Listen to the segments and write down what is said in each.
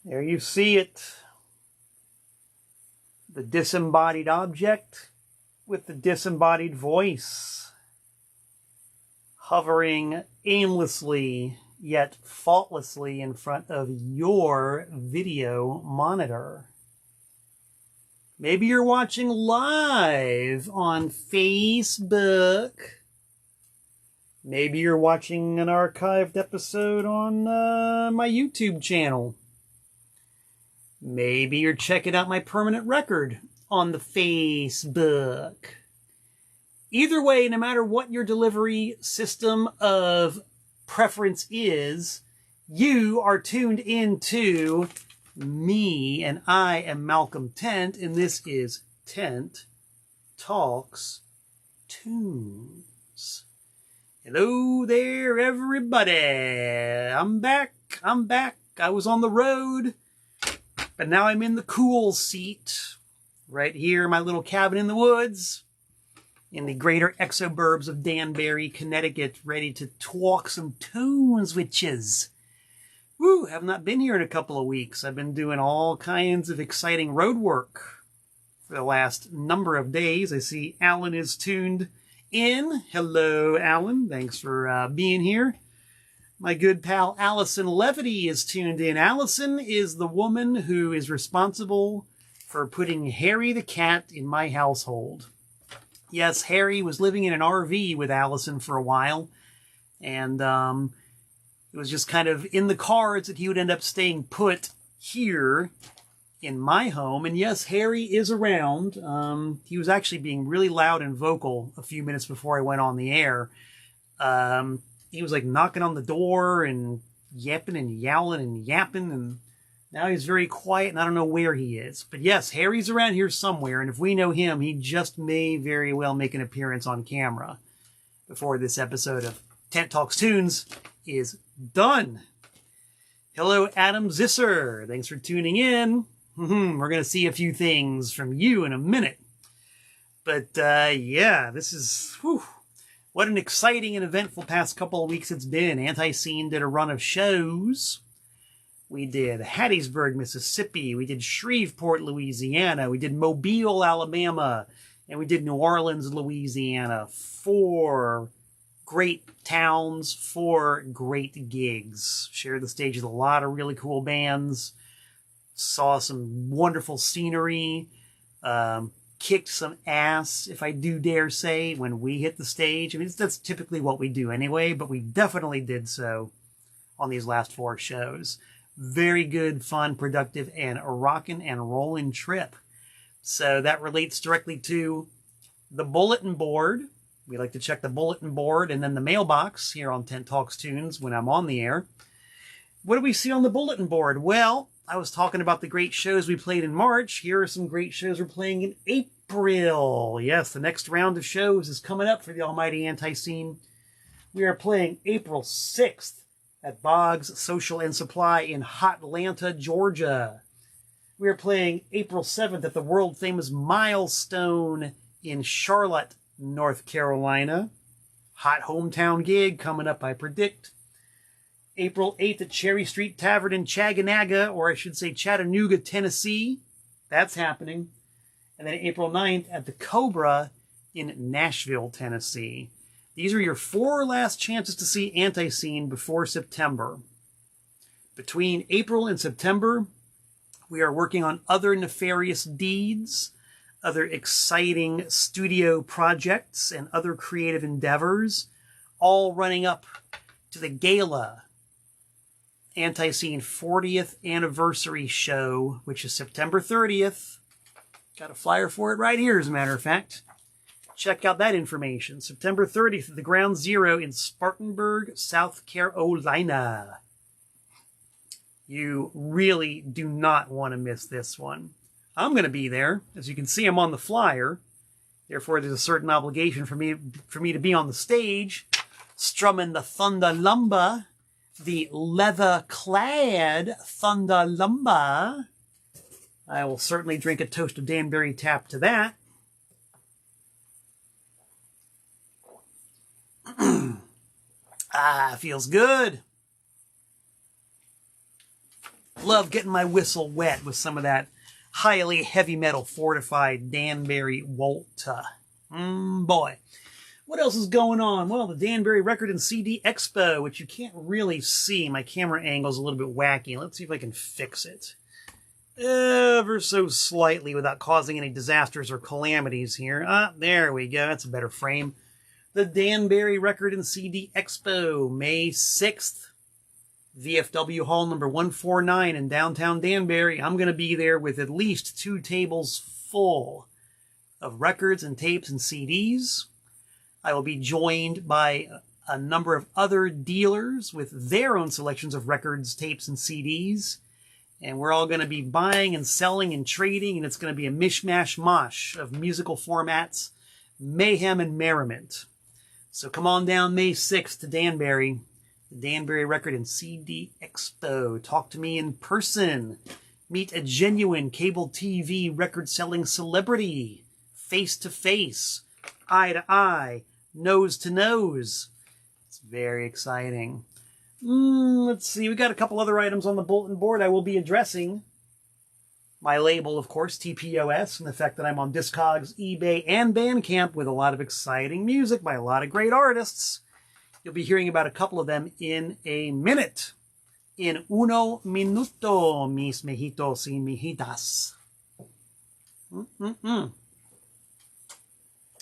There you see it. The disembodied object with the disembodied voice, hovering aimlessly yet faultlessly in front of your video monitor. Maybe you're watching live on Facebook. Maybe you're watching an archived episode on my YouTube channel. Maybe you're checking out my permanent record on the Facebook. Either way, no matter what your delivery system of preference is, you are tuned into me, and I am Malcolm Tent, and this is Tent Talks Tunes. Hello there, everybody. I'm back. I was on the road, but now I'm in the cool seat right here in my little cabin in the woods in the greater exoburbs of Danbury, Connecticut, ready to talk some tunes with yous. Woo, have not been here in a couple of weeks. I've been doing all kinds of exciting road work for the last number of days. I see Alan is tuned in. Hello, Alan. Thanks for being here. My good pal Allison Levity is tuned in. Allison is the woman who is responsible for putting Harry the cat in my household. Yes, Harry was living in an RV with Allison for a while, and it was just kind of in the cards that he would end up staying put here in my home. And yes, Harry is around. He was actually being really loud and vocal a few minutes before I went on the air. He was like knocking on the door and yapping and yowling and yapping, and now he's very quiet and I don't know where he is. But yes, Harry's around here somewhere, and if we know him, he just may very well make an appearance on camera before this episode of Tent Talks Tunes is done. Hello, Adam Zisser. Thanks for tuning in. We're going to see a few things from you in a minute. But yeah, this is... whew, what an exciting and eventful past couple of weeks it's been. Anti-Scene did a run of shows. We did Hattiesburg, Mississippi. We did Shreveport, Louisiana. We did Mobile, Alabama. And we did New Orleans, Louisiana. 4 great towns, 4 great gigs. Shared the stage with a lot of really cool bands. Saw some wonderful scenery. Kicked some ass, if I do dare say, when we hit the stage. I mean, that's typically what we do anyway, but we definitely did so on these last 4 shows. Very good, fun, productive, and a rockin' and rollin' trip. So that relates directly to the bulletin board. We like to check the bulletin board and then the mailbox here on Tent Talks Tunes when I'm on the air. What do we see on the bulletin board? Well, I was talking about the great shows we played in March. Here are some great shows we're playing in April. Yes, the next round of shows is coming up for the almighty Anti-Scene. We are playing April 6th at Boggs Social and Supply in Hotlanta, Georgia. We are playing April 7th at the world-famous Milestone in Charlotte, North Carolina. Hot hometown gig coming up, I predict. April 8th at Cherry Street Tavern in Chaganaga, or I should say Chattanooga, Tennessee. That's happening. And then April 9th at the Cobra in Nashville, Tennessee. These are your 4 last chances to see Anti-Scene before September. Between April and September, we are working on other nefarious deeds, other exciting studio projects, and other creative endeavors, all running up to the gala Anti-Scene 40th anniversary show, which is September 30th. Got a flyer for it right here, as a matter of fact. Check out that information. September 30th at the Ground Zero in Spartanburg, South Carolina. You really do not want to miss this one. I'm going to be there. As you can see, I'm on the flyer. Therefore, there's a certain obligation for me to be on the stage, strumming the Thunder Lumba, the leather-clad Thunder Lumba. I will certainly drink a toast of Danbury Tap to that. Feels good. love getting my whistle wet with some of that highly heavy metal fortified Danbury Walter. Boy. What else is going on? Well, the Danbury Record and CD Expo, which you can't really see. My camera angle's a little bit wacky. Let's see if I can fix it ever so slightly without causing any disasters or calamities here. There we go. That's a better frame. The Danbury Record and CD Expo, May 6th. VFW Hall number 149 in downtown Danbury. I'm going to be there with at least 2 tables full of records and tapes and CDs. I will be joined by a number of other dealers with their own selections of records, tapes, and CDs. And we're all going to be buying and selling and trading, and it's going to be a mishmash mosh of musical formats, mayhem, and merriment. So come on down May 6th to Danbury, the Danbury Record and CD Expo. Talk to me in person. Meet a genuine cable TV record-selling celebrity, face-to-face, eye-to-eye, nose-to-nose. It's very exciting. Let's see, we got a couple other items on the bulletin board. I will be addressing my label, of course, TPOS, and the fact that I'm on Discogs, eBay, and Bandcamp with a lot of exciting music by a lot of great artists. You'll be hearing about a couple of them in a minute. In uno minuto, mis mejitos y mijitas.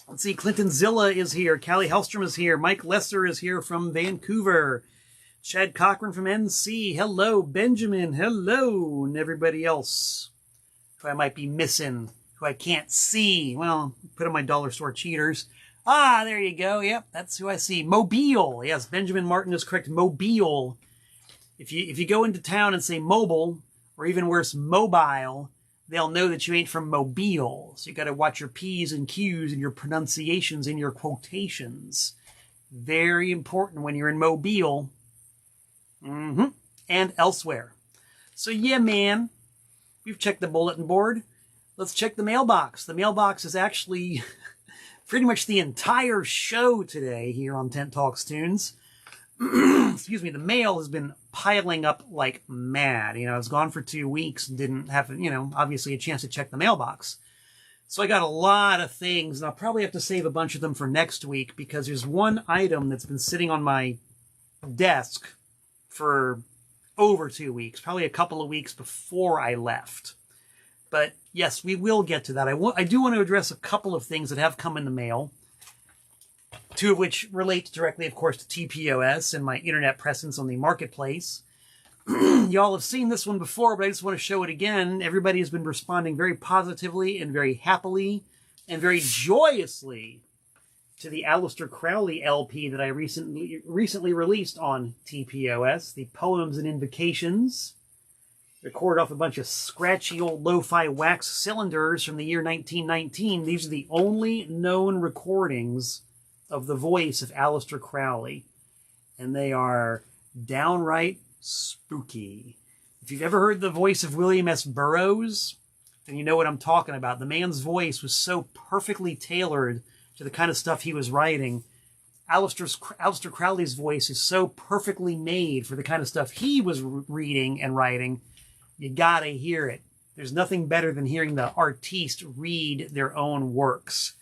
Let's see, Clinton Zilla is here. Callie Hellstrom is here. Mike Lesser is here from Vancouver. Chad Cochran from NC. Hello, Benjamin. Hello, and everybody else who I might be missing, who I can't see. Well, put on my dollar store cheaters. There you go. Yep, that's who I see. Mobile. Yes, Benjamin Martin is correct. Mobile. If you go into town and say mobile, or even worse, mobile, they'll know that you ain't from Mobile. So you got to watch your P's and Q's and your pronunciations and your quotations. Very important when you're in Mobile. And elsewhere. So yeah, man, we've checked the bulletin board. Let's check the mailbox. The mailbox is actually pretty much the entire show today here on Tent Talks Tunes. Excuse me, the mail has been piling up like mad. I was gone for 2 weeks and didn't have, obviously a chance to check the mailbox. So I got a lot of things, and I'll probably have to save a bunch of them for next week because there's one item that's been sitting on my desk for over 2 weeks, probably a couple of weeks before I left. But yes, we will get to that. I do want to address a couple of things that have come in the mail, 2 of which relate directly, of course, to TPOS and my internet presence on the marketplace. Y'all have seen this one before, but I just want to show it again. Everybody has been responding very positively and very happily and very joyously to the Aleister Crowley LP that I recently released on TPOS, the Poems and Invocations. Recorded off a bunch of scratchy old lo-fi wax cylinders from the year 1919. These are the only known recordings of the voice of Aleister Crowley, and they are downright spooky. If you've ever heard the voice of William S. Burroughs, then you know what I'm talking about. The man's voice was so perfectly tailored to the kind of stuff he was writing. Aleister Crowley's voice is so perfectly made for the kind of stuff he was reading and writing. You gotta hear it. There's nothing better than hearing the artiste read their own works.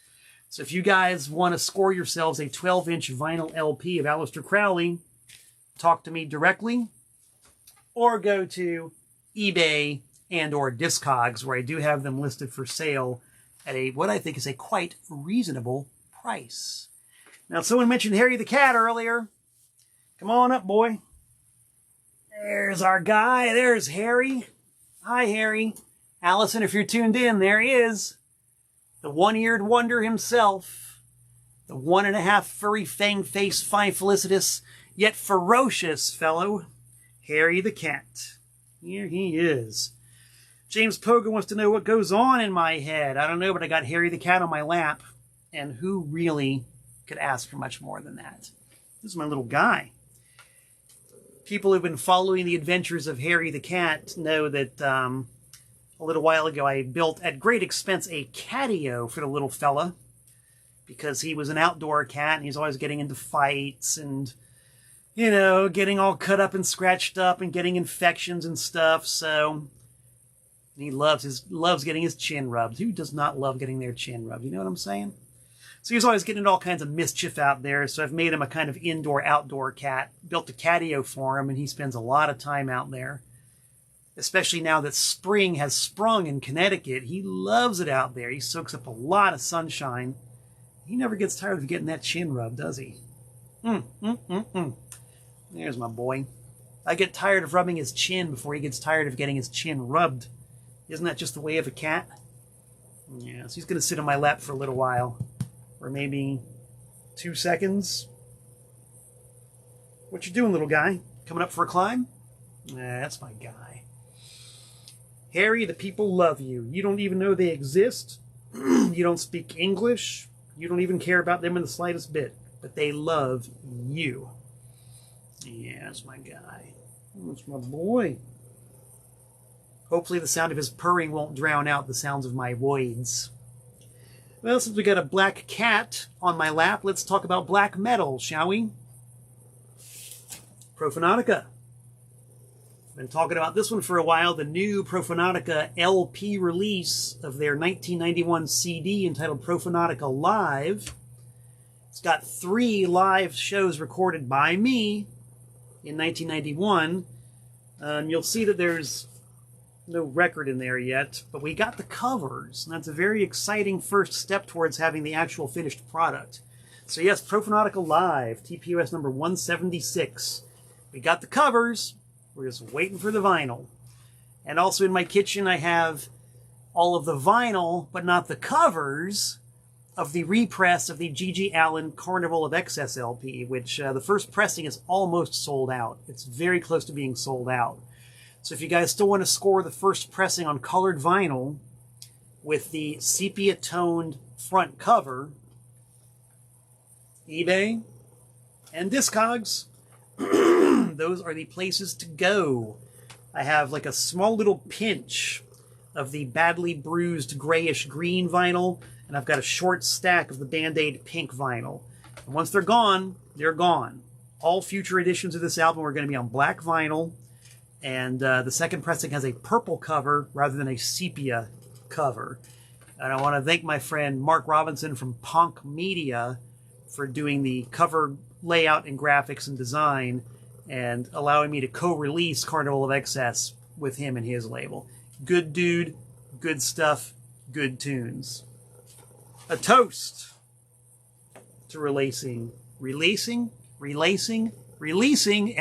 So if you guys want to score yourselves a 12-inch vinyl LP of Aleister Crowley, talk to me directly, or go to eBay and or Discogs, where I do have them listed for sale at what I think is a quite reasonable price. Now, someone mentioned Harry the Cat earlier. Come on up, boy. There's our guy. There's Harry. Hi, Harry. Allison, if you're tuned in, there he is. The one-eared wonder himself. The 1.5 furry fang-faced, fine felicitous, yet ferocious fellow, Harry the Cat. Here he is. James Poga wants to know what goes on in my head. I don't know, but I got Harry the Cat on my lap. And who really could ask for much more than that? This is my little guy. People who've been following the adventures of Harry the Cat know that a little while ago I built at great expense a catio for the little fella, because he was an outdoor cat and he's always getting into fights and you know, getting all cut up and scratched up and getting infections and stuff. So he loves getting his chin rubbed. Who does not love getting their chin rubbed? You know what I'm saying? So he's always getting all kinds of mischief out there. So I've made him a kind of indoor-outdoor cat. Built a catio for him, and he spends a lot of time out there. Especially now that spring has sprung in Connecticut. He loves it out there. He soaks up a lot of sunshine. He never gets tired of getting that chin rubbed, does he? There's my boy. I get tired of rubbing his chin before he gets tired of getting his chin rubbed. Isn't that just the way of a cat? Yeah, so he's going to sit on my lap for a little while. Or maybe 2 seconds. What you doing, little guy? Coming up for a climb? That's my guy. Harry, the people love you. You don't even know they exist. You don't speak English. You don't even care about them in the slightest bit. But they love you. Yeah, that's my guy. That's my boy. Hopefully the sound of his purring won't drown out the sounds of my voids. Well, since we got a black cat on my lap, let's talk about black metal, shall we? Profanautica. Been talking about this one for a while, the new Profanautica LP release of their 1991 CD entitled Profanautica Live. It's got 3 live shows recorded by me in 1991. You'll see that there's no record in there yet, but we got the covers, and that's a very exciting first step towards having the actual finished product. So yes, Profanautica Live, TPOS number 176. We got the covers, we're just waiting for the vinyl. And also in my kitchen I have all of the vinyl, but not the covers, of the repress of the G.G. Allen Carnival of Excess LP, which the first pressing is almost sold out. It's very close to being sold out. So if you guys still want to score the first pressing on colored vinyl with the sepia-toned front cover, eBay and Discogs, those are the places to go. I have like a small little pinch of the badly bruised grayish green vinyl, and I've got a short stack of the Band-Aid pink vinyl. And once they're gone, they're gone. All future editions of this album are going to be on black vinyl. And the second pressing has a purple cover rather than a sepia cover. And I want to thank my friend Mark Robinson from Ponk Media for doing the cover layout and graphics and design and allowing me to co-release Carnival of Excess with him and his label. Good dude, good stuff, good tunes. A toast to releasing, and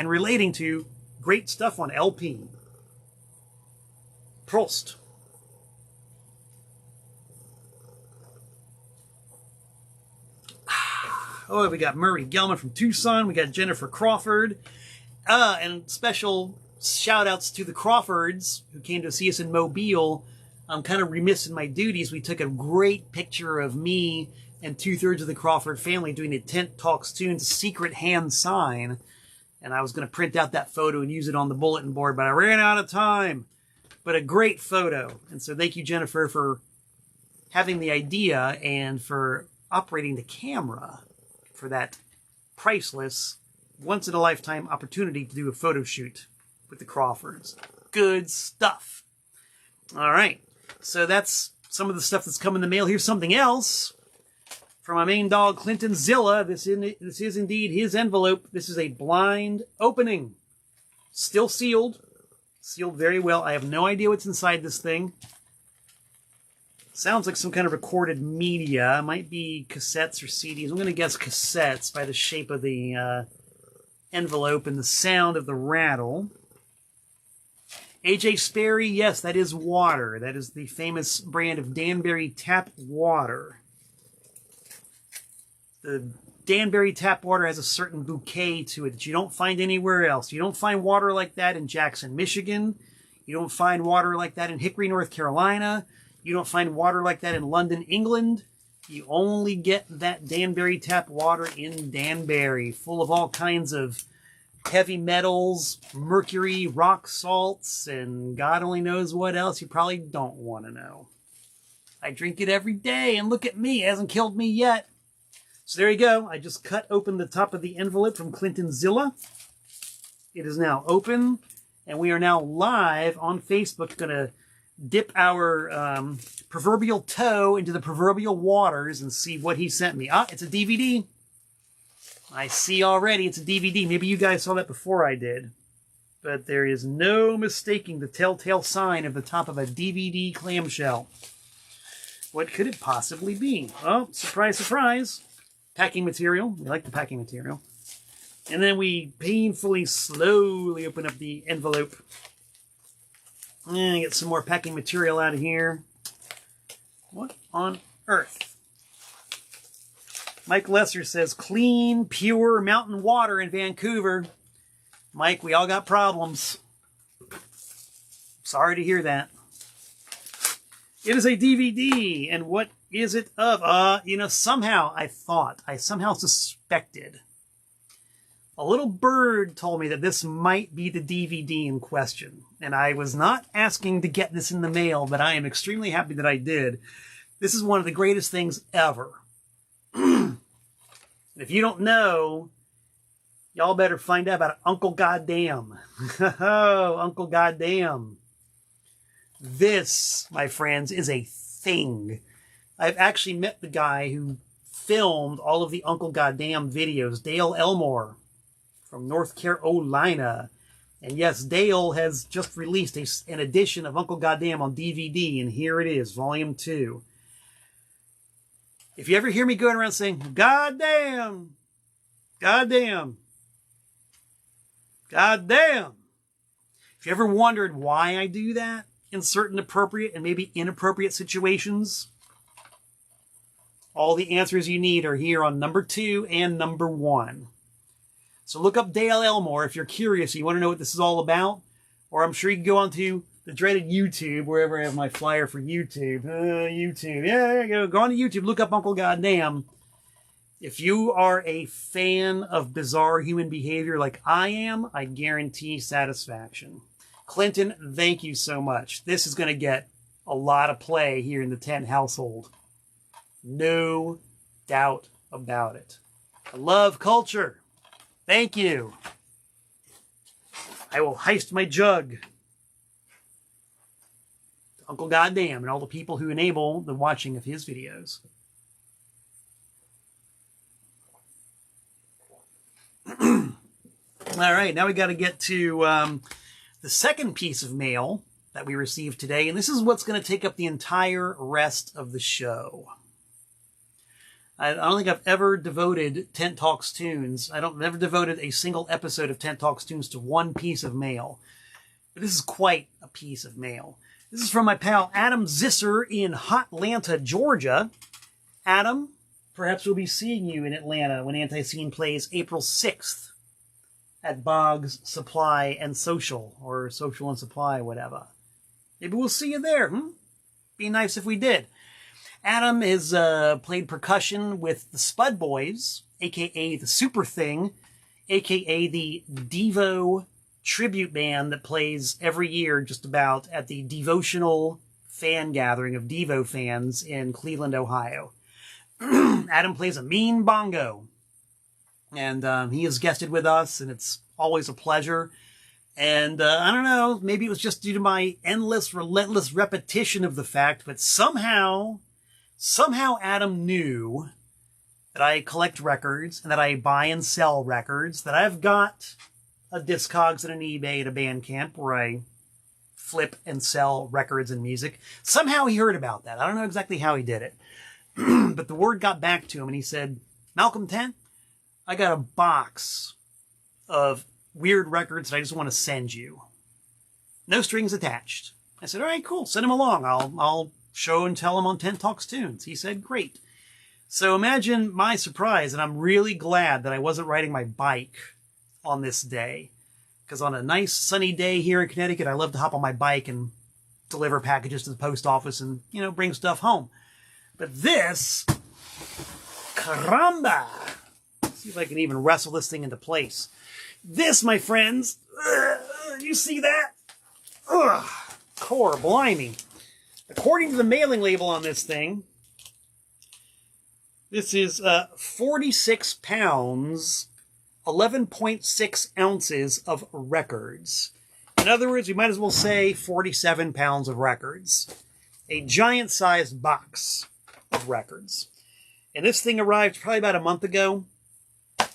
relating to great stuff on LP. Prost. Oh, we got Murray Gelman from Tucson. We got Jennifer Crawford. And special shout-outs to the Crawfords who came to see us in Mobile. I'm kind of remiss in my duties. We took a great picture of me and 2/3 of the Crawford family doing the Tent Talks Tunes secret hand sign. And I was going to print out that photo and use it on the bulletin board, but I ran out of time. But a great photo. And so thank you, Jennifer, for having the idea and for operating the camera for that priceless, once-in-a-lifetime opportunity to do a photo shoot with the Crawfords. Good stuff. All right. So that's some of the stuff that's come in the mail. Here's something else. From my main dog, Clinton Zilla, this is indeed his envelope. This is a blind opening. Still sealed. Sealed very well. I have no idea what's inside this thing. Sounds like some kind of recorded media. It might be cassettes or CDs. I'm going to guess cassettes by the shape of the envelope and the sound of the rattle. A.J. Sperry, yes, that is water. That is the famous brand of Danbury tap water. The Danbury tap water has a certain bouquet to it that you don't find anywhere else. You don't find water like that in Jackson, Michigan. You don't find water like that in Hickory, North Carolina. You don't find water like that in London, England. You only get that Danbury tap water in Danbury, full of all kinds of heavy metals, mercury, rock salts, and God only knows what else you probably don't want to know. I drink it every day, and look at me, it hasn't killed me yet. So there you go. I just cut open the top of the envelope from Clinton Zilla. It is now open, and we are now live on Facebook. Going to dip our proverbial toe into the proverbial waters and see what he sent me. Ah, it's a DVD. I see already it's a DVD. Maybe you guys saw that before I did. But there is no mistaking the telltale sign of the top of a DVD clamshell. What could it possibly be? Oh, surprise, surprise. Packing material. We like the packing material. And then we painfully, slowly open up the envelope. And get some more packing material out of here. What on earth? Mike Lesser says, clean, pure mountain water in Vancouver. Mike, we all got problems. Sorry to hear that. It is a DVD, and what is it of? Somehow I somehow suspected. A little bird told me that this might be the DVD in question, and I was not asking to get this in the mail, but I am extremely happy that I did. This is one of the greatest things ever. If you don't know, y'all better find out about Uncle Goddamn. Oh, Uncle Goddamn. This, my friends, is a thing. I've actually met the guy who filmed all of the Uncle Goddamn videos, Dale Elmore from North Carolina. And yes, Dale has just released an edition of Uncle Goddamn on DVD, and here it is, Volume 2. If you ever hear me going around saying, Goddamn, Goddamn, Goddamn, if you ever wondered why I do that in certain appropriate and maybe inappropriate situations, all the answers you need are here on number 2 and number 1. So look up Dale Elmore if you're curious, you want to know what this is all about. Or I'm sure you can go onto the dreaded YouTube, wherever I have my flyer for YouTube. YouTube. Yeah, there you go. Go on to YouTube, look up Uncle Goddamn. If you are a fan of bizarre human behavior like I am, I guarantee satisfaction. Clinton, thank you so much. This is going to get a lot of play here in the Tent household. No doubt about it. I love culture. Thank you. I will heist my jug. Uncle Goddamn and all the people who enable the watching of his videos. All right, now we got to get to the second piece of mail that we received today, and this is what's going to take up the entire rest of the show. I don't think I've ever devoted Tent Talks Tunes. Never devoted a single episode of Tent Talks Tunes to one piece of mail. But this is quite a piece of mail. This is from my pal Adam Zisser in Hotlanta, Georgia. Adam, perhaps we'll be seeing you in Atlanta when Anti-Scene plays April 6th at Boggs Supply and Social, or Social and Supply, whatever. Maybe we'll see you there. Be nice if we did. Adam has played percussion with the Spud Boys, a.k.a. the Super Thing, a.k.a. the Devo tribute band that plays every year just about at the devotional fan gathering of Devo fans in Cleveland, Ohio. Adam plays a mean bongo, and he has guested with us, and it's always a pleasure. And I don't know, maybe it was just due to my endless, relentless repetition of the fact, but somehow Adam knew that I collect records and that I buy and sell records, that I've got a Discogs and an eBay and a Bandcamp where I flip and sell records and music. Somehow he heard about that. I don't know exactly how he did it. But the word got back to him and he said, Malcolm Tent, I got a box of weird records that I just want to send you. No strings attached. I said, all right, cool. Send him along. I'll show and tell him on Tent Talks Tunes. He said, great. So imagine my surprise, and I'm really glad that I wasn't riding my bike on this day. Because on a nice sunny day here in Connecticut, I love to hop on my bike and deliver packages to the post office and, bring stuff home. But this, caramba! Let's see if I can even wrestle this thing into place. This, my friends, you see that? Ugh, core blimey. According to the mailing label on this thing, This is 46 pounds, 11.6 ounces of records. In other words, we might as well say 47 pounds of records. A giant-sized box of records. And this thing arrived probably about a month ago.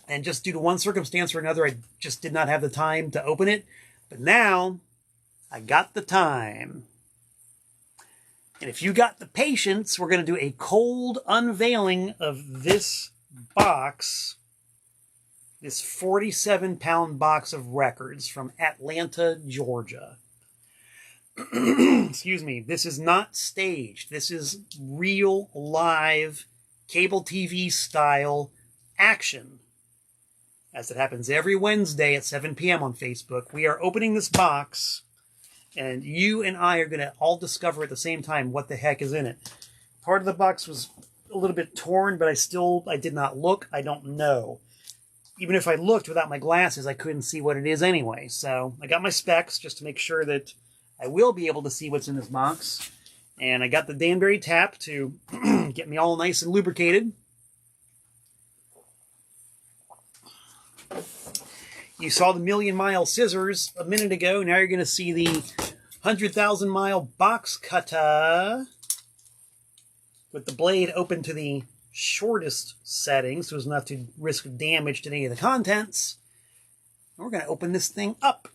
And just due to one circumstance or another, I just did not have the time to open it. But now, I got the time. And if you got the patience, we're going to do a cold unveiling of this box. This 47-pound box of records from Atlanta, Georgia. Excuse me. This is not staged. This is real, live, cable TV style action. As it happens every Wednesday at 7 p.m. on Facebook. We are opening this box, and you and I are going to all discover at the same time what the heck is in it. Part of the box was a little bit torn, but I did not look. I don't know. Even if I looked without my glasses, I couldn't see what it is anyway. So I got my specs just to make sure that I will be able to see what's in this box. And I got the Danbury tap to get me all nice and lubricated. You saw the million-mile scissors a minute ago. Now you're going to see the 100,000-mile box cutter with the blade open to the shortest setting so as not to risk damage to any of the contents. And we're going to open this thing up.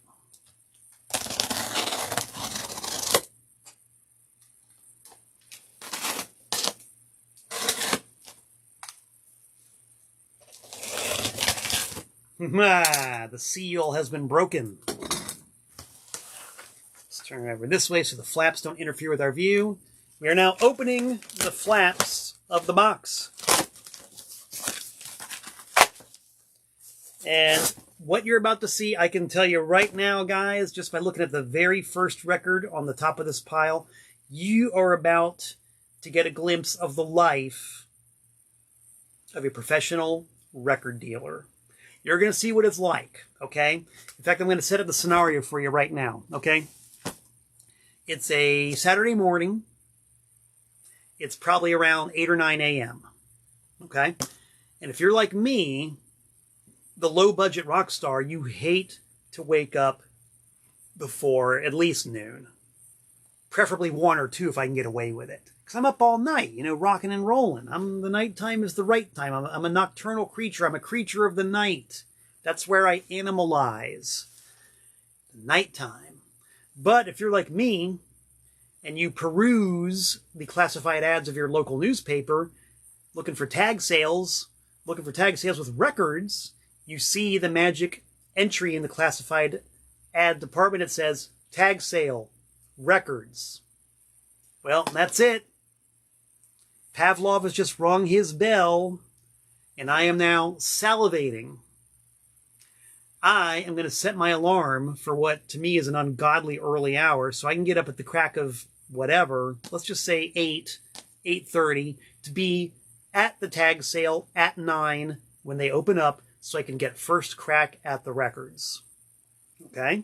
The seal has been broken. Let's turn it over this way so the flaps don't interfere with our view. We are now opening the flaps of the box. And what you're about to see, I can tell you right now, guys, just by looking at the very first record on the top of this pile, you are about to get a glimpse of the life of a professional record dealer. You're going to see what it's like, okay? In fact, I'm going to set up the scenario for you right now, okay? It's a Saturday morning. It's probably around 8 or 9 a.m., okay? And if you're like me, the low-budget rock star, you hate to wake up before at least noon. Preferably 1 or 2 if I can get away with it. Because I'm up all night, you know, rocking and rolling. The nighttime is the right time. I'm a nocturnal creature. I'm a creature of the night. That's where I animalize. The nighttime. But if you're like me, and you peruse the classified ads of your local newspaper, looking for tag sales with records, you see the magic entry in the classified ad department. It says, tag sale, records. Well, that's it. Pavlov has just rung his bell, and I am now salivating. I am going to set my alarm for what to me is an ungodly early hour, so I can get up at the crack of whatever, let's just say 8:30, to be at the tag sale at 9 when they open up, so I can get first crack at the records. Okay?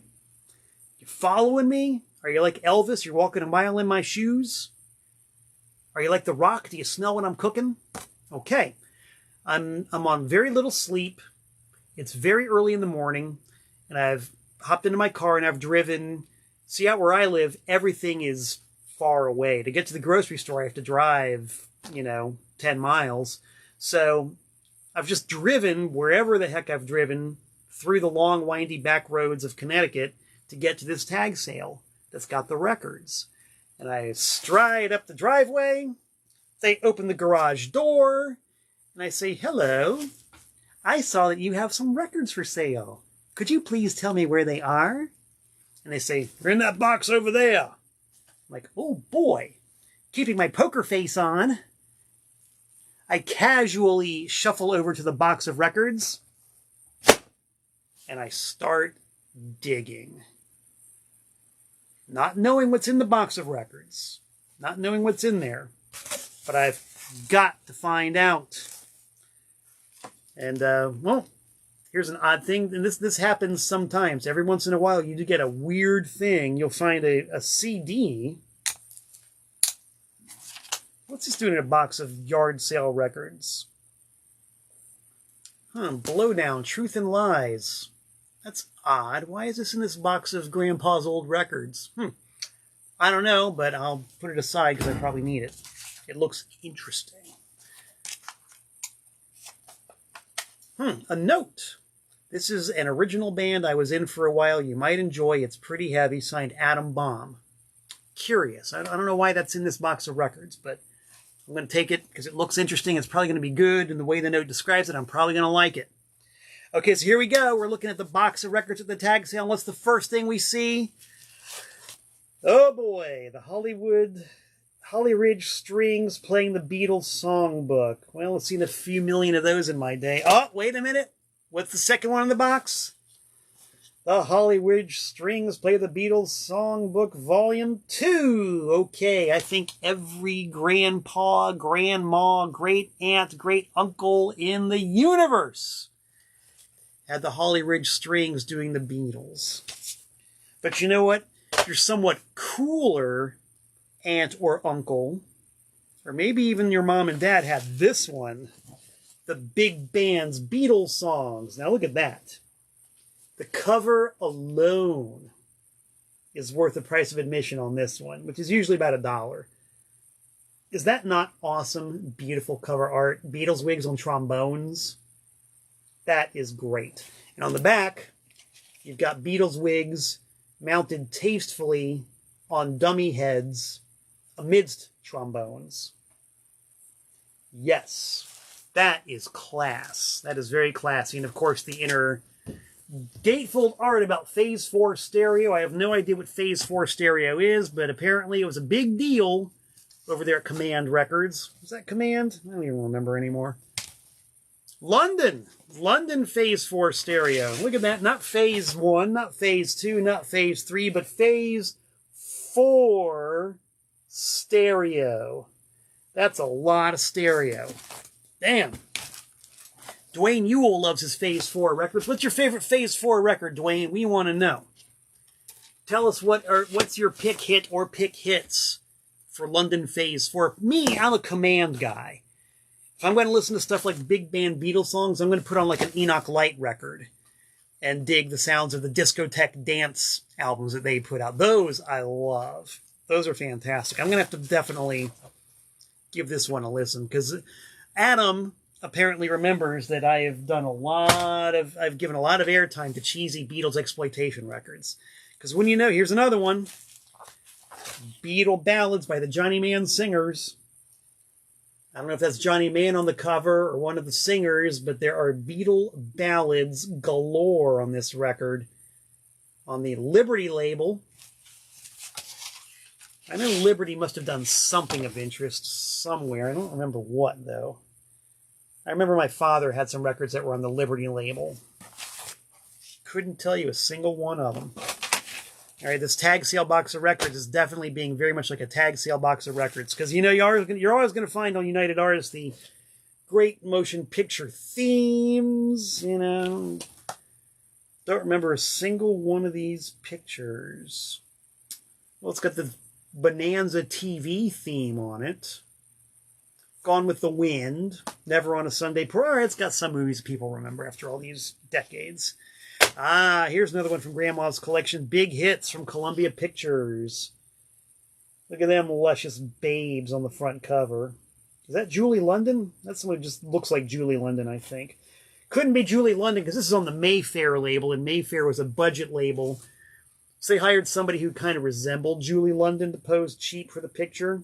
You following me? Are you like Elvis? You're walking a mile in my shoes? Are you like The Rock? Do you smell when I'm cooking? Okay. I'm on very little sleep. It's very early in the morning, and I've hopped into my car and I've driven. See, out where I live, everything is far away. To get to the grocery store, I have to drive, 10 miles. So I've just driven wherever the heck I've driven through the long, windy back roads of Connecticut to get to this tag sale that's got the records. And I stride up the driveway. They open the garage door, and I say, hello. I saw that you have some records for sale. Could you please tell me where they are? And they say, they're in that box over there. I'm like, oh boy. Keeping my poker face on, I casually shuffle over to the box of records, and I start digging. Not knowing what's in the box of records. Not knowing what's in there. But I've got to find out. And, well, here's an odd thing. And this happens sometimes. Every once in a while, you do get a weird thing. You'll find a CD What's this doing in a box of yard sale records? Blowdown, Truth and Lies. That's odd. Why is this in this box of Grandpa's old records? I don't know, but I'll put it aside because I probably need it. It looks interesting. A note. This is an original band I was in for a while. You might enjoy. It's pretty heavy. Signed Atom Bomb. Curious. I don't know why that's in this box of records, but I'm going to take it because it looks interesting. It's probably going to be good, and the way the note describes it, I'm probably going to like it. Okay, so here we go. We're looking at the box of records at the tag sale. And what's the first thing we see? Oh boy, the Holly Ridge Strings playing the Beatles songbook. Well, I've seen a few million of those in my day. Oh, wait a minute. What's the second one in the box? The Holly Ridge Strings play the Beatles songbook volume 2. Okay, I think every grandpa, grandma, great aunt, great uncle in the universe had the Holly Ridge Strings doing the Beatles. But you know what? Your somewhat cooler aunt or uncle, or maybe even your mom and dad had this one, the big band's Beatles songs. Now look at that. The cover alone is worth the price of admission on this one, which is usually about $1. Is that not awesome, beautiful cover art? Beatles wigs on trombones. That is great. And on the back, you've got Beatles wigs mounted tastefully on dummy heads amidst trombones. Yes, that is class. That is very classy. And of course, the inner gatefold art about Phase 4 stereo. I have no idea what Phase 4 stereo is, but apparently it was a big deal over there at Command Records. Was that Command? I don't even remember anymore. London Phase 4 stereo. Look at that. Not Phase 1, not Phase 2, not Phase 3, but Phase 4 stereo. That's a lot of stereo. Damn. Dwayne Ewell loves his Phase 4 records. What's your favorite Phase 4 record, Dwayne? We want to know. Tell us what's your pick hit or pick hits for London Phase 4. Me, I'm a Command guy. If I'm going to listen to stuff like big band Beatles songs, I'm going to put on like an Enoch Light record and dig the sounds of the discotheque dance albums that they put out. Those I love. Those are fantastic. I'm going to have to definitely give this one a listen because Adam apparently remembers that I've given a lot of airtime to cheesy Beatles exploitation records. Because when you know, here's another one. Beatle Ballads by the Johnny Mann Singers. I don't know if that's Johnny Mann on the cover or one of the singers, but there are Beatle ballads galore on this record. On the Liberty label. I know Liberty must have done something of interest somewhere. I don't remember what, though. I remember my father had some records that were on the Liberty label. Couldn't tell you a single one of them. All right, this tag sale box of records is definitely being very much like a tag sale box of records. Because, you know, you're always going to find on United Artists the great motion picture themes, you know. Don't remember a single one of these pictures. Well, it's got the Bonanza TV theme on it. Gone with the Wind. Never on a Sunday Parade. It's got some movies people remember after all these decades. Ah, here's another one from Grandma's collection. Big Hits from Columbia Pictures. Look at them luscious babes on the front cover. Is that Julie London? That's someone who just looks like Julie London, I think. Couldn't be Julie London because this is on the Mayfair label, and Mayfair was a budget label. So they hired somebody who kind of resembled Julie London to pose cheap for the picture.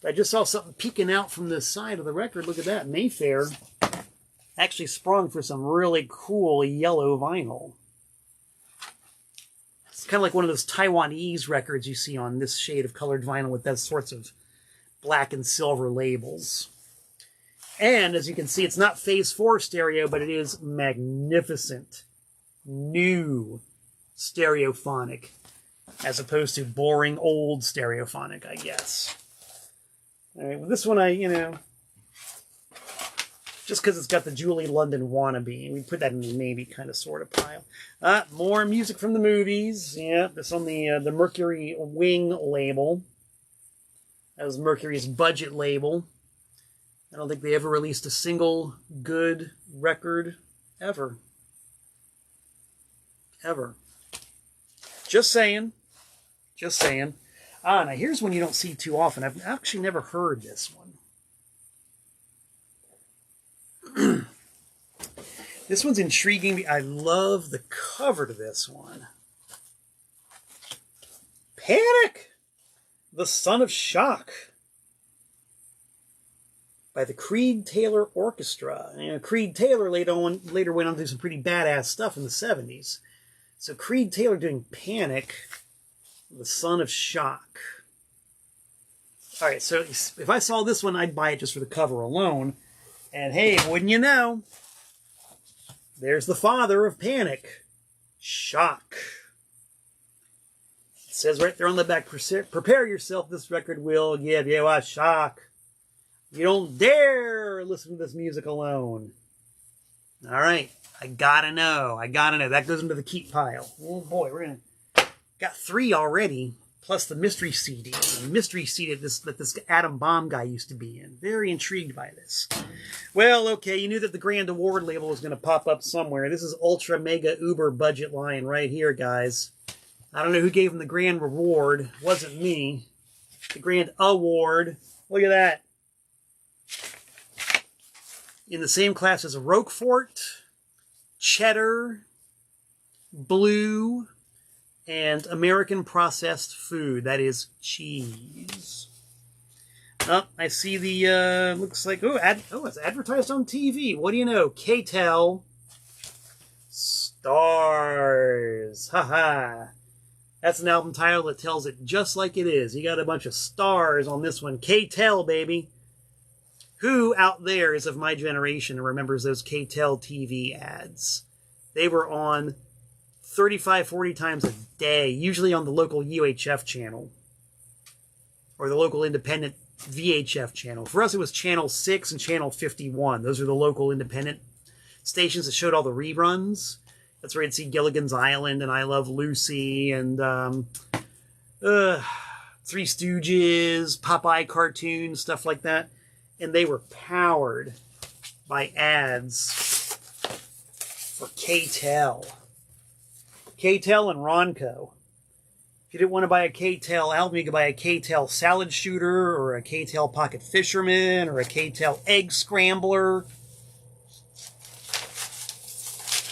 I just saw something peeking out from the side of the record. Look at that. Mayfair actually sprung for some really cool yellow vinyl. It's kind of like one of those Taiwanese records you see on this shade of colored vinyl with those sorts of black and silver labels. And as you can see, it's not Phase 4 stereo, but it is magnificent, new stereophonic, as opposed to boring old stereophonic, I guess. All right, well, this one just because it's got the Julie London wannabe. We put that in the maybe kind of sort of pile. More music from the movies. Yeah, this on the Mercury Wing label. That was Mercury's budget label. I don't think they ever released a single good record ever. Ever. Just saying. Just saying. Ah, now here's one you don't see too often. I've actually never heard this one. This one's intriguing me. I love the cover to this one. Panic! The Son of Shock. By the Creed Taylor Orchestra. You know, Creed Taylor later went on to do some pretty badass stuff in the 70s. So Creed Taylor doing Panic, The Son of Shock. All right, so if I saw this one, I'd buy it just for the cover alone. And hey, wouldn't you know, there's the father of Panic, Shock. It says right there on the back, prepare yourself, this record will give you a shock. You don't dare listen to this music alone. All right, I gotta know. That goes into the keep pile. Oh boy, got 3 already, plus the mystery CD. The mystery CD that this Atom Bomb guy used to be in. Very intrigued by this. Well, okay, you knew that the Grand Award label was going to pop up somewhere. This is Ultra Mega Uber budget line right here, guys. I don't know who gave him the Grand Reward. It wasn't me. The Grand Award. Look at that. In the same class as Roquefort, Cheddar, Blue, and American processed food. That is cheese. Oh, I see the, looks like, it's advertised on TV. What do you know? K-Tel Stars. Haha. That's an album title that tells it just like it is. You got a bunch of stars on this one. K-Tel, baby. Who out there is of my generation and remembers those K-Tel TV ads? They were on 35, 40 times a day, usually on the local UHF channel or the local independent VHF channel. For us, it was Channel 6 and Channel 51. Those are the local independent stations that showed all the reruns. That's where you'd see Gilligan's Island and I Love Lucy and Three Stooges, Popeye cartoons, stuff like that. And they were powered by ads for K-Tel. K-Tel and Ronco. If you didn't want to buy a K-Tel album, you could buy a K-Tel salad shooter or a K-Tel pocket fisherman or a K-Tel egg scrambler.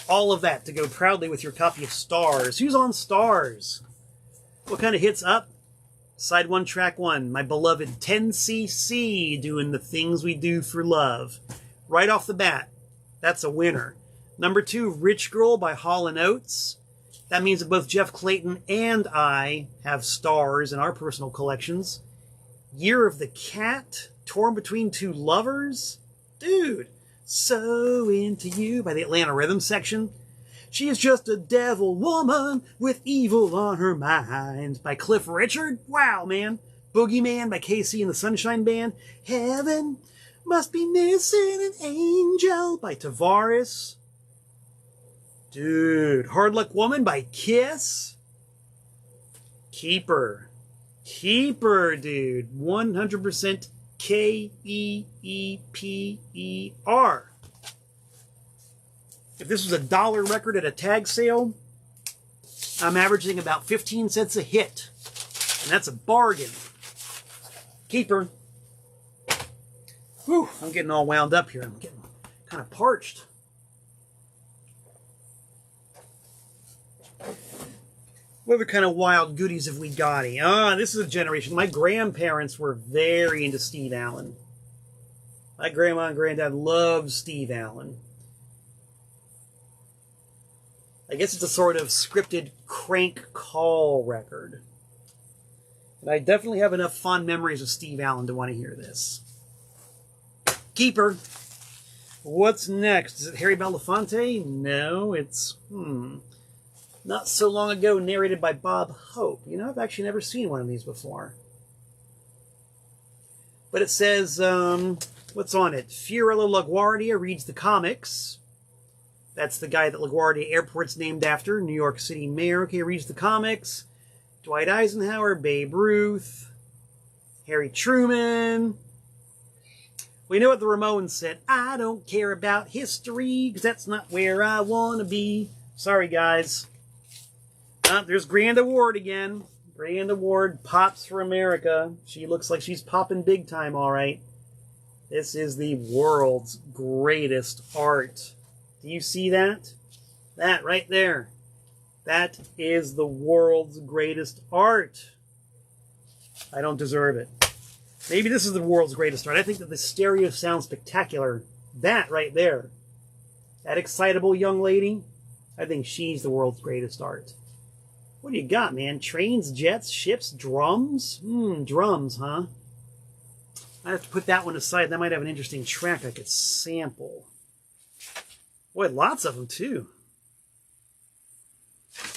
All of that to go proudly with your copy of Stars. Who's on Stars? What kind of hits up? Side 1, track 1. My beloved 10cc doing the things we do for love. Right off the bat, that's a winner. Number 2, Rich Girl by Hall & Oates. That means that both Jeff Clayton and I have Stars in our personal collections. Year of the Cat, Torn Between Two Lovers. Dude, So Into You by the Atlanta Rhythm Section. She is just a devil woman with evil on her mind by Cliff Richard. Wow, man. Boogeyman by KC and the Sunshine Band. Heaven Must Be Missing an Angel by Tavares. Dude, Hard Luck Woman by Kiss. Keeper, dude. 100% Keeper. If this was a $1 record at a tag sale, I'm averaging about 15 cents a hit. And that's a bargain. Keeper. Whew, I'm getting all wound up here. I'm getting kind of parched. What other kind of wild goodies have we got here? This is a generation. My grandparents were very into Steve Allen. My grandma and granddad loved Steve Allen. I guess it's a sort of scripted crank call record. And I definitely have enough fond memories of Steve Allen to want to hear this. Keeper. What's next? Is it Harry Belafonte? No, it's, Not So Long Ago, narrated by Bob Hope. You know, I've actually never seen one of these before. But it says, what's on it? Fiorello LaGuardia reads the comics. That's the guy that LaGuardia Airport's named after, New York City mayor. Okay, reads the comics. Dwight Eisenhower, Babe Ruth, Harry Truman. We know what the Ramones said. I don't care about history, because that's not where I want to be. Sorry, guys. There's Grand Award again. Grand Award pops for America. She looks like she's popping big time, all right. This is the world's greatest art. Do you see that? That right there. That is the world's greatest art. I don't deserve it. Maybe this is the world's greatest art. I think that the stereo sounds spectacular. That right there. That excitable young lady. I think she's the world's greatest art. What do you got, man? Trains, jets, ships, drums? Drums, huh? I have to put that one aside. That might have an interesting track I could sample. Boy, lots of them, too.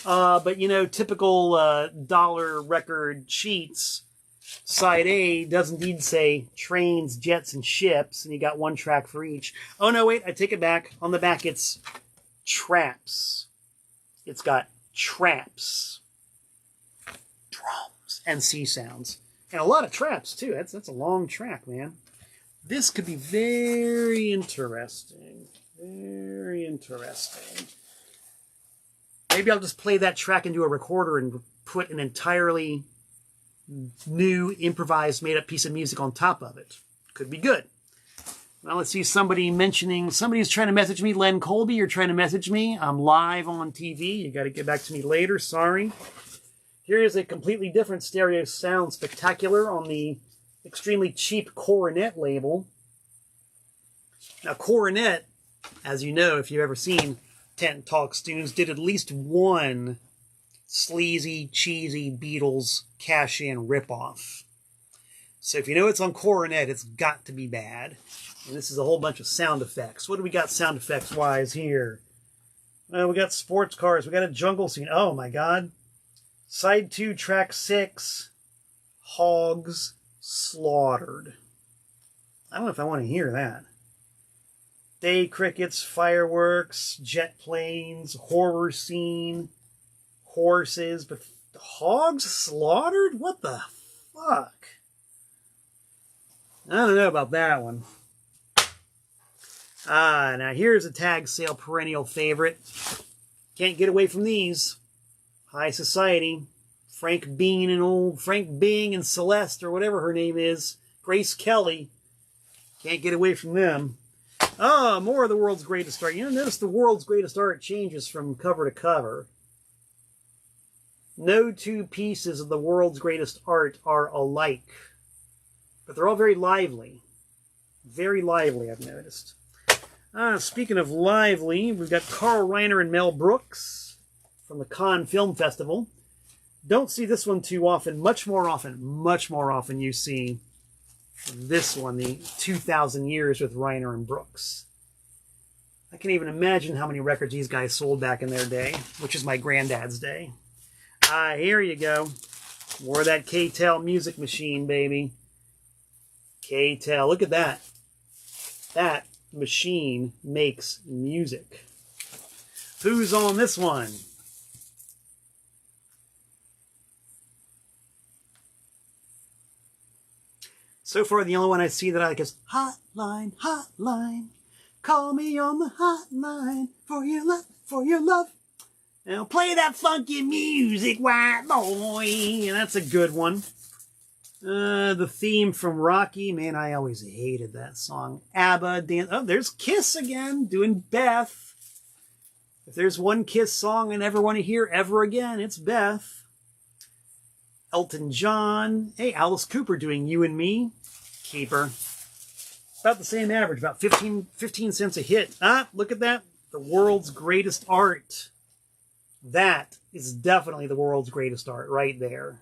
But, you know, typical dollar record sheets, side A does indeed say trains, jets, and ships, and you got one track for each. Oh, no, wait, I take it back. On the back, it's traps. It's got traps, drums, and sea sounds. And a lot of traps, too. That's a long track, man. This could be very interesting. Very interesting. Maybe I'll just play that track into a recorder and put an entirely new, improvised, made-up piece of music on top of it. Could be good. Well, let's see somebody's trying to message me. Len Colby, you're trying to message me. I'm live on TV. You got to get back to me later. Sorry. Here is a completely different stereo sound spectacular on the extremely cheap Coronet label. Now, Coronet, as you know, if you've ever seen Tent Talk Stunes, did at least one sleazy, cheesy Beatles cash-in ripoff. So if you know it's on Coronet, it's got to be bad. And this is a whole bunch of sound effects. What do we got sound effects-wise here? We got sports cars. We got a jungle scene. Oh, my God. Side 2, track 6, Hogs Slaughtered. I don't know if I want to hear that. Day crickets, fireworks, jet planes, horror scene, horses, but hogs slaughtered? What the fuck? I don't know about that one. Now here's a tag sale perennial favorite. Can't get away from these. High Society. Frank Bean and Celeste, or whatever her name is. Grace Kelly. Can't get away from them. More of the world's greatest art. You know, notice the world's greatest art changes from cover to cover. No two pieces of the world's greatest art are alike. But they're all very lively. Very lively, I've noticed. Speaking of lively, we've got Carl Reiner and Mel Brooks from the Cannes Film Festival. Don't see this one too often. Much more often you see this one, the 2,000 Years with Reiner and Brooks. I can't even imagine how many records these guys sold back in their day, which is my granddad's day. Here you go. More of that K-Tel music machine, baby. K-Tel. Look at that. That machine makes music. Who's on this one? So far, the only one I see that I like is Hotline, Hotline. Call me on the hotline for your love. Now play that funky music, white boy. And that's a good one. The theme from Rocky. Man, I always hated that song. ABBA. Oh, there's Kiss again, doing Beth. If there's one Kiss song I never want to hear ever again, it's Beth. Elton John. Hey, Alice Cooper doing You and Me. Keeper. About the same average, about 15 cents a hit. Look at that. The world's greatest art. That is definitely the world's greatest art right there.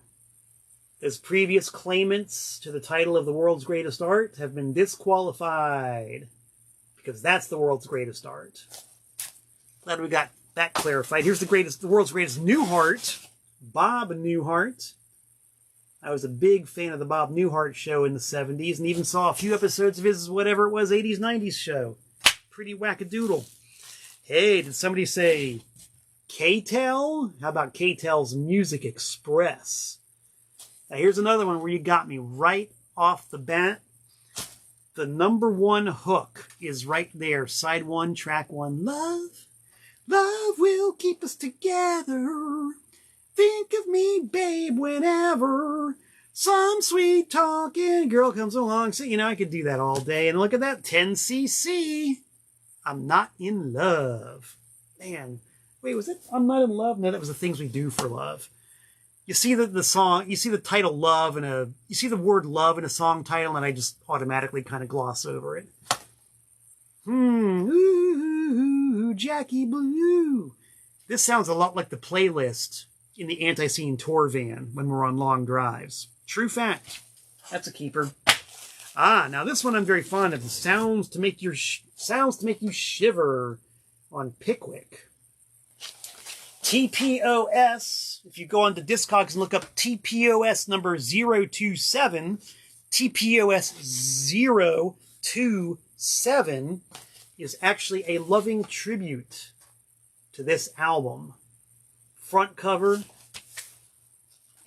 As previous claimants to the title of the world's greatest art have been disqualified, because that's the world's greatest art. Glad we got that clarified. Here's the world's greatest Newhart, Bob Newhart. I was a big fan of the Bob Newhart show in the 70s, and even saw a few episodes of his whatever it was, 80s, 90s show. Pretty wackadoodle. Hey, did somebody say K-Tel? How about K-Tel's Music Express? Now here's another one where you got me right off the bat, the #1 hook is right there. Side 1, track 1. Love, love will keep us together. Think of me, babe, whenever some sweet talking girl comes along. So, you know, I could do that all day. And look at that, 10cc. I'm not in love. Man, wait, was it I'm not in love? No, that was the things we do for love. You see the song, you see the title love you see the word love in a song title, and I just automatically kind of gloss over it. Ooh, Jackie Blue. This sounds a lot like the playlist in the Anti-Scene tour van when we're on long drives. True fact. That's a keeper. Now this one I'm very fond of. The sounds to make you shiver on Pickwick. TPOS, if you go onto Discogs and look up TPOS number 027, TPOS 027 is actually a loving tribute to this album. Front cover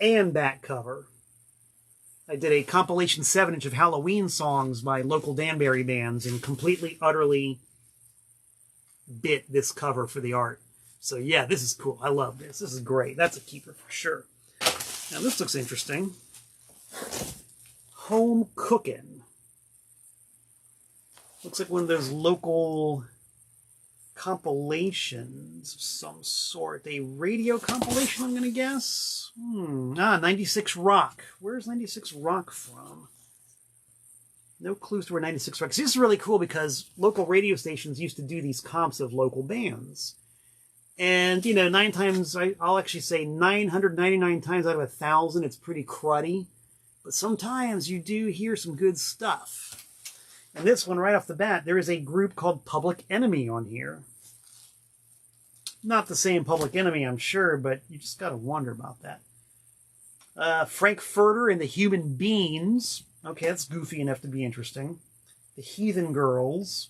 and back cover. I did a compilation 7-inch of Halloween songs by local Danbury bands and completely, utterly bit this cover for the art. So yeah, this is cool. I love this. This is great. That's a keeper for sure. Now this looks interesting. Home Cookin'. Looks like one of those local compilations of some sort. A radio compilation, I'm going to guess. 96 Rock. Where's 96 Rock from? No clues to where 96 Rock is. This is really cool because local radio stations used to do these comps of local bands. And, you know, I'll actually say 999 times out of 1,000, it's pretty cruddy. But sometimes you do hear some good stuff. And this one, right off the bat, there is a group called Public Enemy on here. Not the same Public Enemy, I'm sure, but you just got to wonder about that. Frankfurter and the Human Beings. Okay, that's goofy enough to be interesting. The Heathen Girls.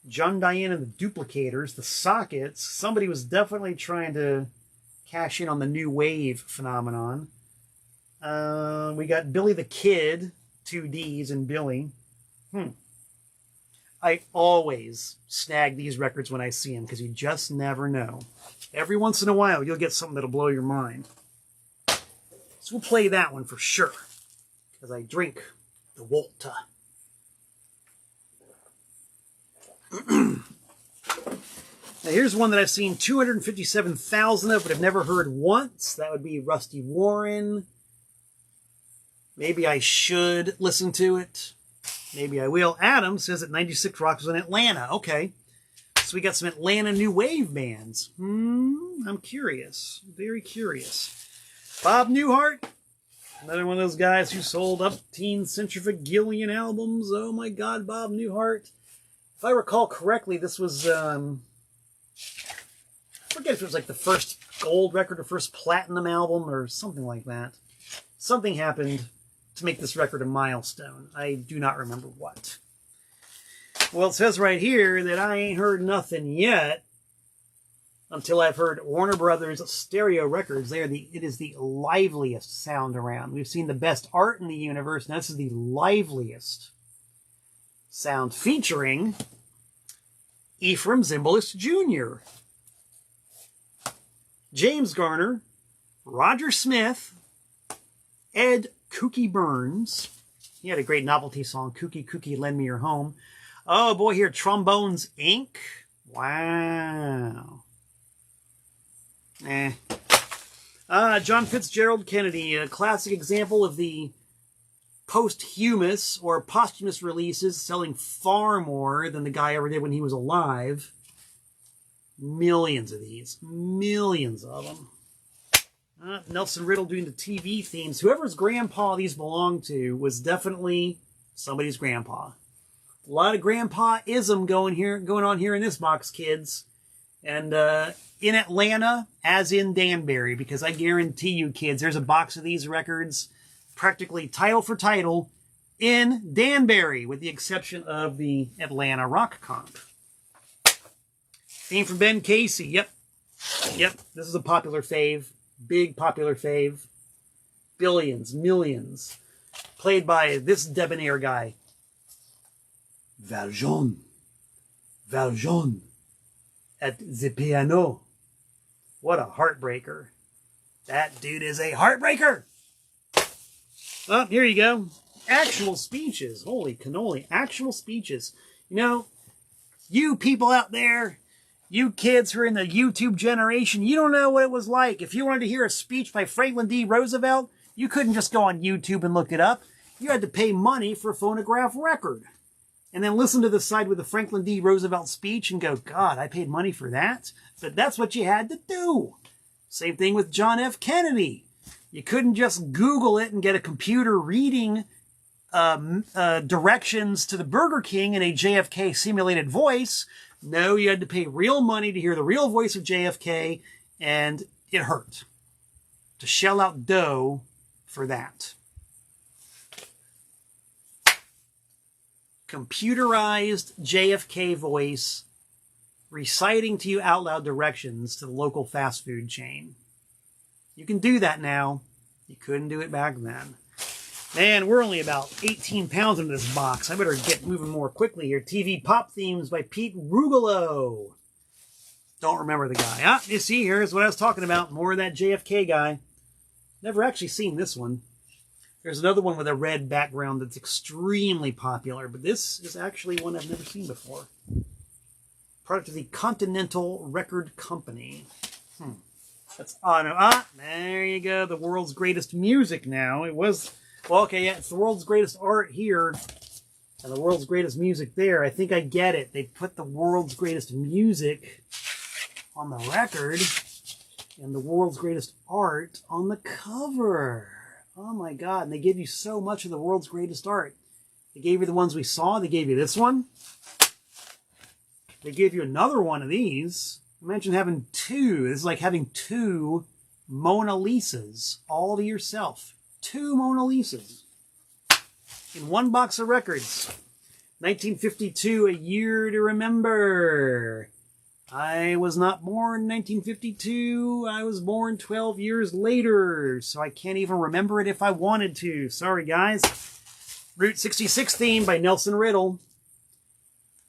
John Diane and the Duplicators. The Sockets. Somebody was definitely trying to cash in on the new wave phenomenon. We got Billy the Kid. 2 Ds in Billy. I always snag these records when I see them because you just never know. Every once in a while, you'll get something that'll blow your mind. So we'll play that one for sure as I drink the Volta. Now here's one that I've seen 257,000 of, but I've never heard once. That would be Rusty Warren. Maybe I should listen to it. Maybe I will. Adam says that 96 Rock was in Atlanta. Okay. So we got some Atlanta new wave bands. I'm curious. Very curious. Bob Newhart. Another one of those guys who sold up teen centrifugillion albums. Oh my God, Bob Newhart. If I recall correctly, this was, I forget if it was like the first gold record or first platinum album or something like that. Something happened to make this record a milestone. I do not remember what. Well, it says right here that I ain't heard nothing yet until I've heard Warner Brothers Stereo Records. It is the liveliest sound around. We've seen the best art in the universe, and this is the liveliest sound, featuring Ephraim Zimbalist Jr., James Garner, Roger Smith, Ed Kooky Burns. He had a great novelty song, Kooky Kooky Lend Me Your Home. Oh boy, here, Trombones Inc. Wow. John Fitzgerald Kennedy, a classic example of the posthumous or posthumous releases selling far more than the guy ever did when he was alive. Millions of these. Millions of them. Nelson Riddle doing the TV themes. Whoever's grandpa these belonged to was definitely somebody's grandpa. A lot of grandpa-ism going on here in this box, kids. And in Atlanta, as in Danbury, because I guarantee you, kids, there's a box of these records practically title for title in Danbury, with the exception of the Atlanta Rock Comp. Theme from Ben Casey. Yep. This is a popular fave. Big popular fave. billions, millions. Played by this debonair guy. Valjean. Valjean. At the piano. What a heartbreaker. That dude is a heartbreaker. Oh, here you go. Actual speeches. Holy cannoli. Actual speeches. You know, you people out there, you kids who are in the YouTube generation, you don't know what it was like. If you wanted to hear a speech by Franklin D. Roosevelt, you couldn't just go on YouTube and look it up. You had to pay money for a phonograph record. And then listen to the side with the Franklin D. Roosevelt speech and go, God, I paid money for that? But that's what you had to do. Same thing with John F. Kennedy. You couldn't just Google it and get a computer reading directions to the Burger King in a JFK simulated voice. No, you had to pay real money to hear the real voice of JFK, and it hurt to shell out dough for that. Computerized JFK voice reciting to you out loud directions to the local fast food chain. You can do that now. You couldn't do it back then. Man, we're only about 18 pounds into this box. I better get moving more quickly here. TV Pop Themes by Pete Rugolo. Don't remember the guy. Ah, you see, here's what I was talking about. More of that JFK guy. Never actually seen this one. There's another one with a red background that's extremely popular, but this is actually one I've never seen before. Product of the Continental Record Company. That's there you go. The world's greatest music now. It was, well, okay, yeah, it's the world's greatest art here and the world's greatest music there. I think I get it. They put the world's greatest music on the record and the world's greatest art on the cover. Oh my God, and they give you so much of the world's greatest art. They gave you the ones we saw. They gave you this one. They gave you another one of these. Imagine having two. This is like having two Mona Lisas all to yourself. Two Mona Lisas in one box of records. 1952, a year to remember. I was not born in 1952. I was born 12 years later, so I can't even remember it if I wanted to. Sorry, guys. Route 66 theme by Nelson Riddle.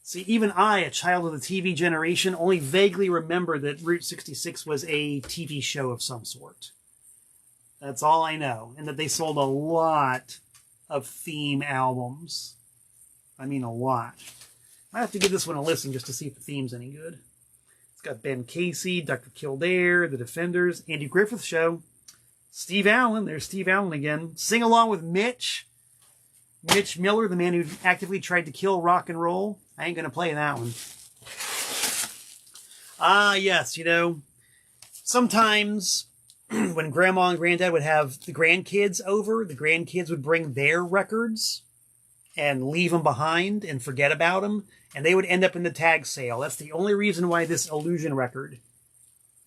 See, even I, a child of the TV generation, only vaguely remember that Route 66 was a TV show of some sort. That's all I know. And that they sold a lot of theme albums. I mean, a lot. I have to give this one a listen just to see if the theme's any good. It's got Ben Casey, Dr. Kildare, The Defenders, Andy Griffith Show, Steve Allen. There's Steve Allen again. Sing along with Mitch. Mitch Miller, the man who actively tried to kill rock and roll. I ain't going to play that one. Ah, yes, you know, sometimes when Grandma and Granddad would have the grandkids over, the grandkids would bring their records and leave them behind and forget about them, and they would end up in the tag sale. That's the only reason why this Illusion record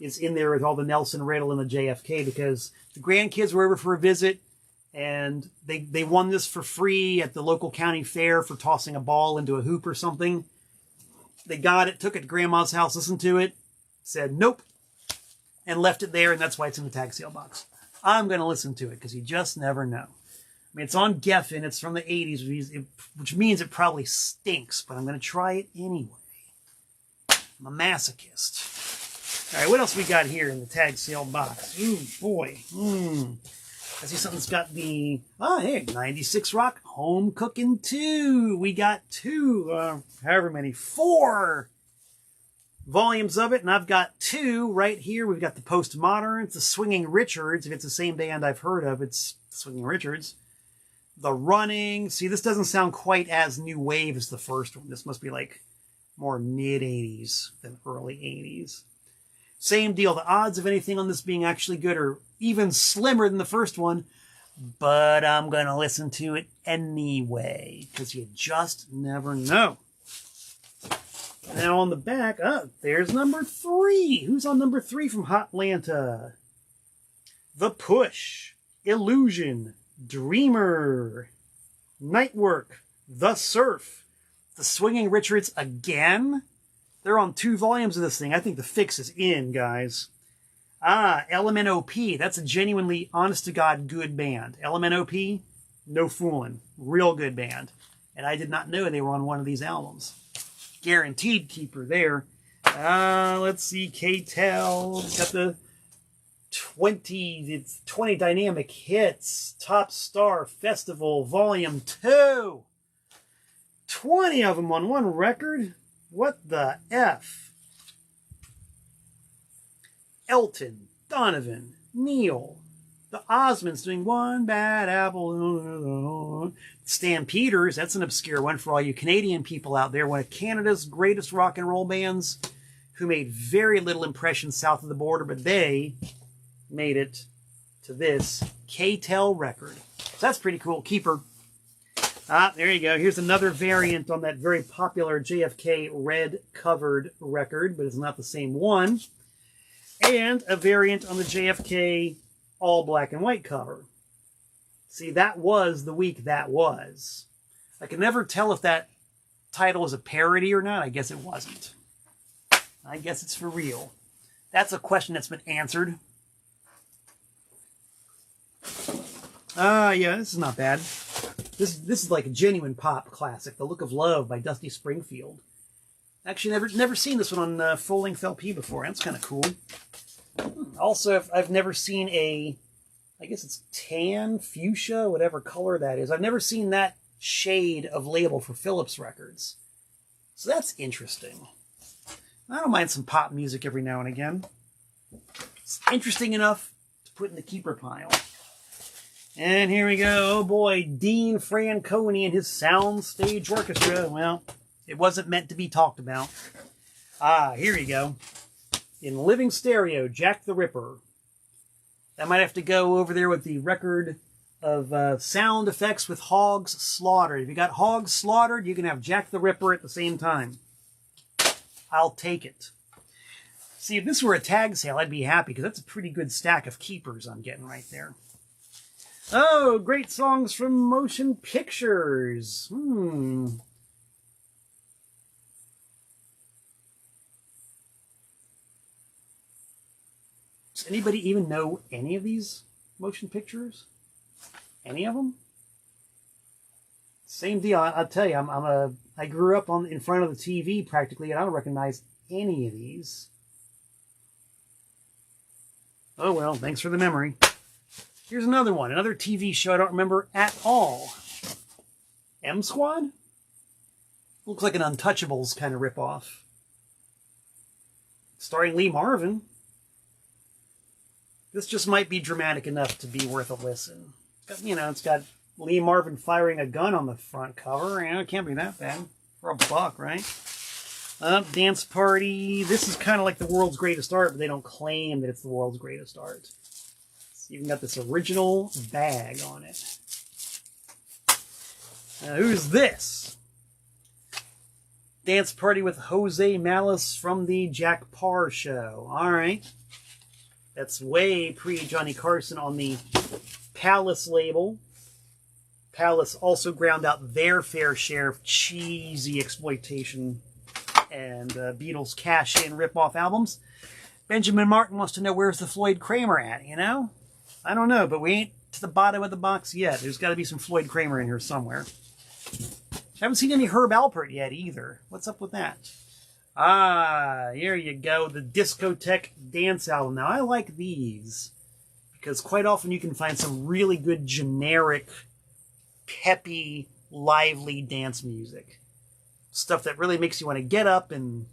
is in there with all the Nelson Riddle and the JFK, because the grandkids were over for a visit, and they won this for free at the local county fair for tossing a ball into a hoop or something. They got it, took it to Grandma's house, listened to it, said nope, and left it there, and that's why it's in the tag sale box. I'm going to listen to it, because you just never know. I mean, it's on Geffen, it's from the 80s, which means it probably stinks, but I'm going to try it anyway. I'm a masochist. All right, what else we got here in the tag sale box? Ooh, boy. I see something's got the, hey, 96 Rock Home Cooking 2. We got however many, 4 volumes of it, and I've got 2 right here. We've got the Postmodern, it's the Swinging Richards. If it's the same band I've heard of, it's Swinging Richards. The Running. See, this doesn't sound quite as new wave as the first one. This must be like more mid-80s than early 80s. Same deal. The odds of anything on this being actually good are even slimmer than the first one, but I'm going to listen to it anyway, because you just never know. Now on the back, there's number 3. Who's on number 3 from Hotlanta? The Push, Illusion, Dreamer, Nightwork, The Surf, The Swinging Richards again. They're on 2 volumes of this thing. I think the fix is in, guys. LMNOP. That's a genuinely, honest-to-God good band. LMNOP, no fooling. Real good band. And I did not know they were on one of these albums. Guaranteed keeper there. Let's see, K-Tel. It's got the 20 dynamic hits. Top Star Festival Volume 2. 20 of them on one record? What the F? Elton, Donovan, Neil, the Osmonds doing One Bad Apple. Stampeders, that's an obscure one for all you Canadian people out there. One of Canada's greatest rock and roll bands who made very little impression south of the border, but they made it to this K-Tel record. So that's pretty cool. Keeper. There you go. Here's another variant on that very popular JFK red covered record, but it's not the same one. And a variant on the JFK all black and white cover. See, that was the week that was. I can never tell if that title was a parody or not. I guess it wasn't. I guess it's for real. That's a question that's been answered. Yeah, this is not bad. This is like a genuine pop classic. The Look of Love by Dusty Springfield. Actually, never seen this one on full-length LP before. That's kind of cool. Also, I've never seen I guess it's tan, fuchsia, whatever color that is. I've never seen that shade of label for Philips records. So that's interesting. I don't mind some pop music every now and again. It's interesting enough to put in the keeper pile. And here we go. Oh boy, Dean Franconi and his Soundstage Orchestra. Well, it wasn't meant to be talked about. Here you go. In living stereo, Jack the Ripper. I might have to go over there with the record of sound effects with Hogs Slaughtered. If you got Hogs Slaughtered, you can have Jack the Ripper at the same time. I'll take it. See, if this were a tag sale, I'd be happy, because that's a pretty good stack of keepers I'm getting right there. Oh, great songs from motion pictures. Does anybody even know any of these motion pictures? Any of them? Same deal. I'll tell you, I grew up in front of the TV practically, and I don't recognize any of these. Oh well, thanks for the memory. Here's another one, another TV show I don't remember at all. M Squad? Looks like an Untouchables kind of ripoff. Starring Lee Marvin. This just might be dramatic enough to be worth a listen. It's got Lee Marvin firing a gun on the front cover. It can't be that bad. For $1, right? Dance Party. This is kind of like the world's greatest art, but they don't claim that it's the world's greatest art. So you even got this original bag on it. Who's this? Dance Party with Jose Malice from the Jack Parr Show. All right. That's way pre-Johnny Carson on the Palace label. Palace also ground out their fair share of cheesy exploitation and Beatles cash-in rip-off albums. Benjamin Martin wants to know, where's the Floyd Kramer at, I don't know, but we ain't to the bottom of the box yet. There's got to be some Floyd Kramer in here somewhere. I haven't seen any Herb Alpert yet either. What's up with that? Here you go. The Discotheque Dance album. Now, I like these because quite often you can find some really good generic, peppy, lively dance music. Stuff that really makes you want to get up and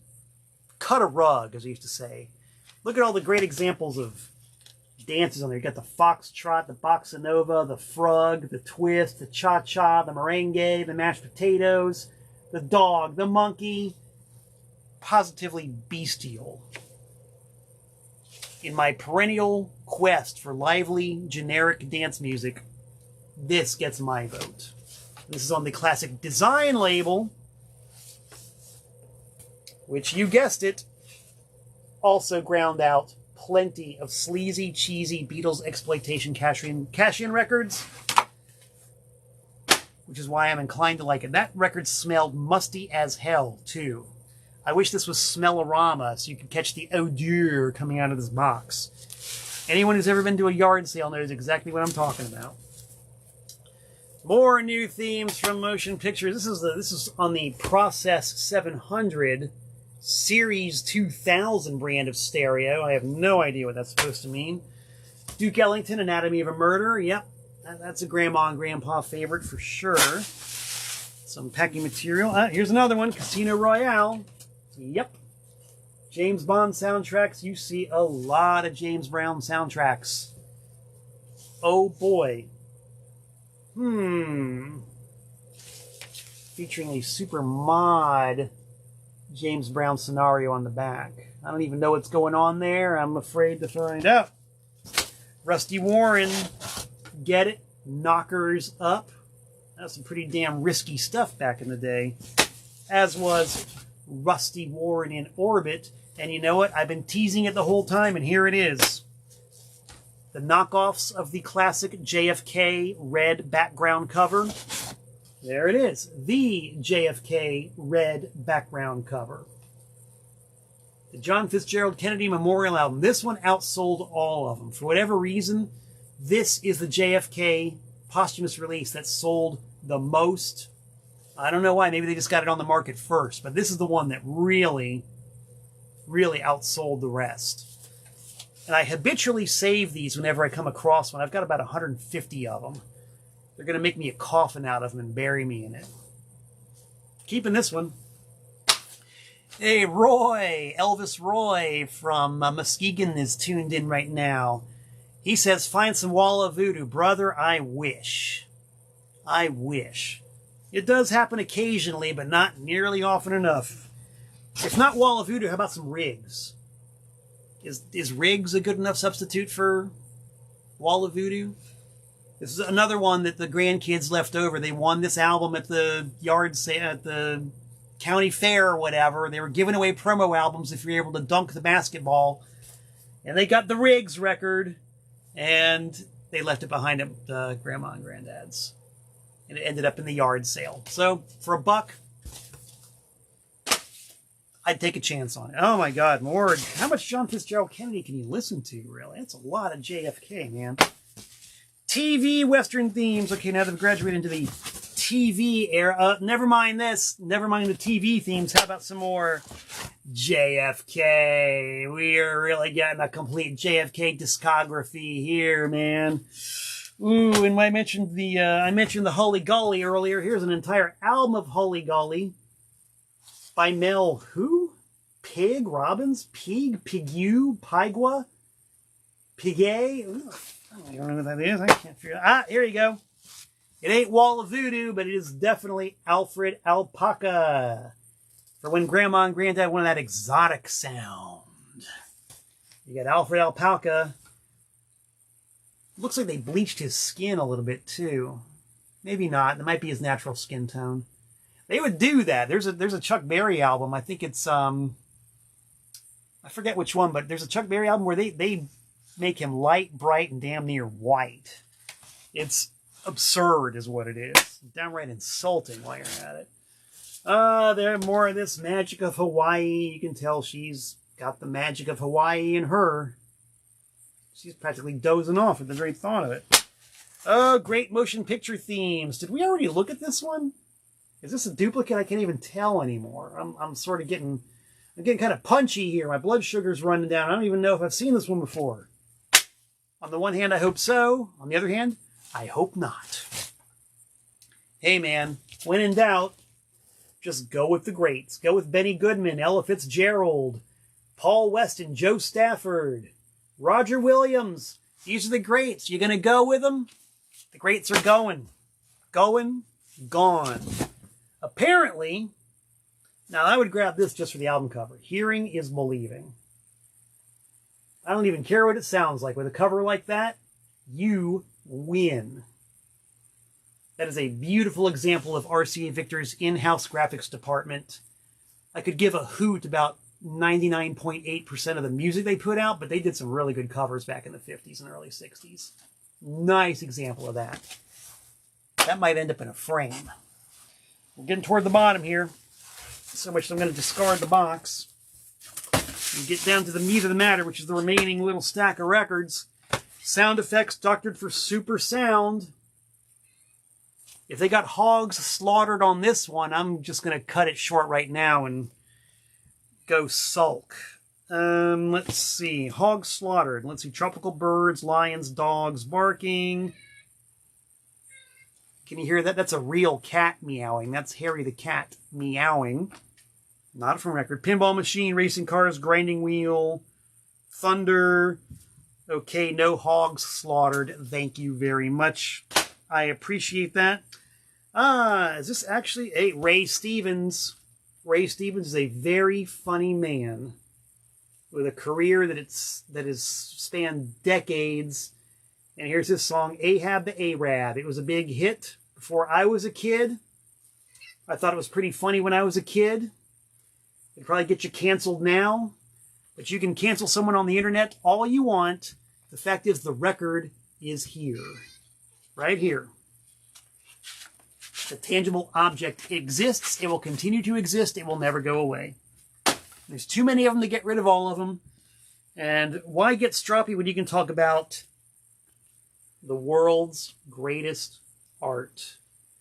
cut a rug, as I used to say. Look at all the great examples of dances on there. You got the foxtrot, the bossa nova, the frog, the twist, the cha-cha, the merengue, the mashed potatoes, the dog, the monkey. Positively bestial. In my perennial quest for lively, generic dance music, this gets my vote. This is on the Classic Design label, which, you guessed it, also ground out plenty of sleazy, cheesy Beatles exploitation cash-in records, which is why I'm inclined to like it. That record smelled musty as hell, too. I wish this was smell-o-rama so you could catch the odor coming out of this box. Anyone who's ever been to a yard sale knows exactly what I'm talking about. More new themes from motion pictures. This is on the Process 700 Series 2000 brand of stereo. I have no idea what that's supposed to mean. Duke Ellington, Anatomy of a Murder. Yep, that's a grandma and grandpa favorite for sure. Some packing material. Here's another one, Casino Royale. Yep. James Bond soundtracks. You see a lot of James Brown soundtracks. Oh boy. Featuring a super mod James Brown scenario on the back. I don't even know what's going on there. I'm afraid to find out. Rusty Warren. Get it? Knockers Up. That's some pretty damn risky stuff back in the day. As was Rusty Warren in Orbit. And you know what? I've been teasing it the whole time, and here it is. The knockoffs of the classic JFK red background cover. There it is. The JFK red background cover. The John Fitzgerald Kennedy Memorial Album. This one outsold all of them. For whatever reason, this is the JFK posthumous release that sold the most. I don't know why. Maybe they just got it on the market first. But this is the one that really outsold the rest. And I habitually save these whenever I come across one. I've got about 150 of them. They're going to make me a coffin out of them and bury me in it. Keeping this one. Hey, Roy, Elvis Roy from Muskegon is tuned in right now. He says, find some Wall of Voodoo. Brother, I wish. I wish. It does happen occasionally, but not nearly often enough. If not Wall of Voodoo, how about some Riggs? Is Riggs a good enough substitute for Wall of Voodoo? This is another one that the grandkids left over. They won this album at the yard sale, at the county fair or whatever. They were giving away promo albums if you're able to dunk the basketball. And they got the Riggs record, and they left it behind at Grandma and Granddad's. And it ended up in the yard sale. So, for $1, I'd take a chance on it. Oh my God, more. How much John Fitzgerald Kennedy can you listen to, really? That's a lot of JFK, man. TV Western themes. Okay, now that I've graduated into the TV era. Never mind this. Never mind the TV themes. How about some more JFK? We are really getting a complete JFK discography here, man. Ooh, and I mentioned the Holly Golly earlier. Here's an entire album of Holly Golly. By Mel who? Pig? Robbins? Pig? Pigu? Pigua? Pigay? I don't know what that is. I can't figure it out. Here you go. It ain't Wall of Voodoo, but it is definitely Alfred Alpaca. For when Grandma and Granddad wanted that exotic sound. You got Alfred Alpaca. Looks like they bleached his skin a little bit too. Maybe not. It might be his natural skin tone. They would do that. There's a Chuck Berry album. I think it's I forget which one, but there's a Chuck Berry album where they make him light, bright, and damn near white. It's absurd is what it is. Downright insulting while you're at it. There's more of this magic of Hawaii. You can tell she's got the magic of Hawaii in her. She's practically dozing off at the very thought of it. Oh, great motion picture themes. Did we already look at this one? Is this a duplicate? I can't even tell anymore. I'm sort of getting kind of punchy here. My blood sugar's running down. I don't even know if I've seen this one before. On the one hand, I hope so. On the other hand, I hope not. Hey, man, when in doubt, just go with the greats. Go with Benny Goodman, Ella Fitzgerald, Paul Weston, Joe Stafford, Roger Williams. These are the greats. You going to go with them? The greats are going. Going, gone. Apparently, now I would grab this just for the album cover. Hearing is believing. I don't even care what it sounds like. With a cover like that, you win. That is a beautiful example of RCA Victor's in-house graphics department. I could give a hoot about 99.8% of the music they put out, but they did some really good covers back in the 50s and early 60s. Nice example of that. That might end up in a frame. We're getting toward the bottom here. so much that I'm going to discard the box and get down to the meat of the matter, which is the remaining little stack of records. Sound effects doctored for super sound. If they got hogs slaughtered on this one, I'm just going to cut it short right now and go sulk. Let's see. Hogs slaughtered. Let's see. Tropical birds, lions, dogs barking. Can you hear that? That's a real cat meowing. That's Harry the cat meowing. Not from record. Pinball machine, racing cars, grinding wheel, thunder. Okay, no hogs slaughtered. Thank you very much. I appreciate that. Is this actually Ray Stevens? Ray Stevens is a very funny man with a career that has spanned decades. And here's his song, Ahab the Arab. It was a big hit before I was a kid. I thought it was pretty funny when I was a kid. It'd probably get you canceled now. But you can cancel someone on the internet all you want. The fact is the record is here. Right here. The tangible object exists. It will continue to exist. It will never go away. There's too many of them to get rid of all of them. And why get stroppy when you can talk about the world's greatest art?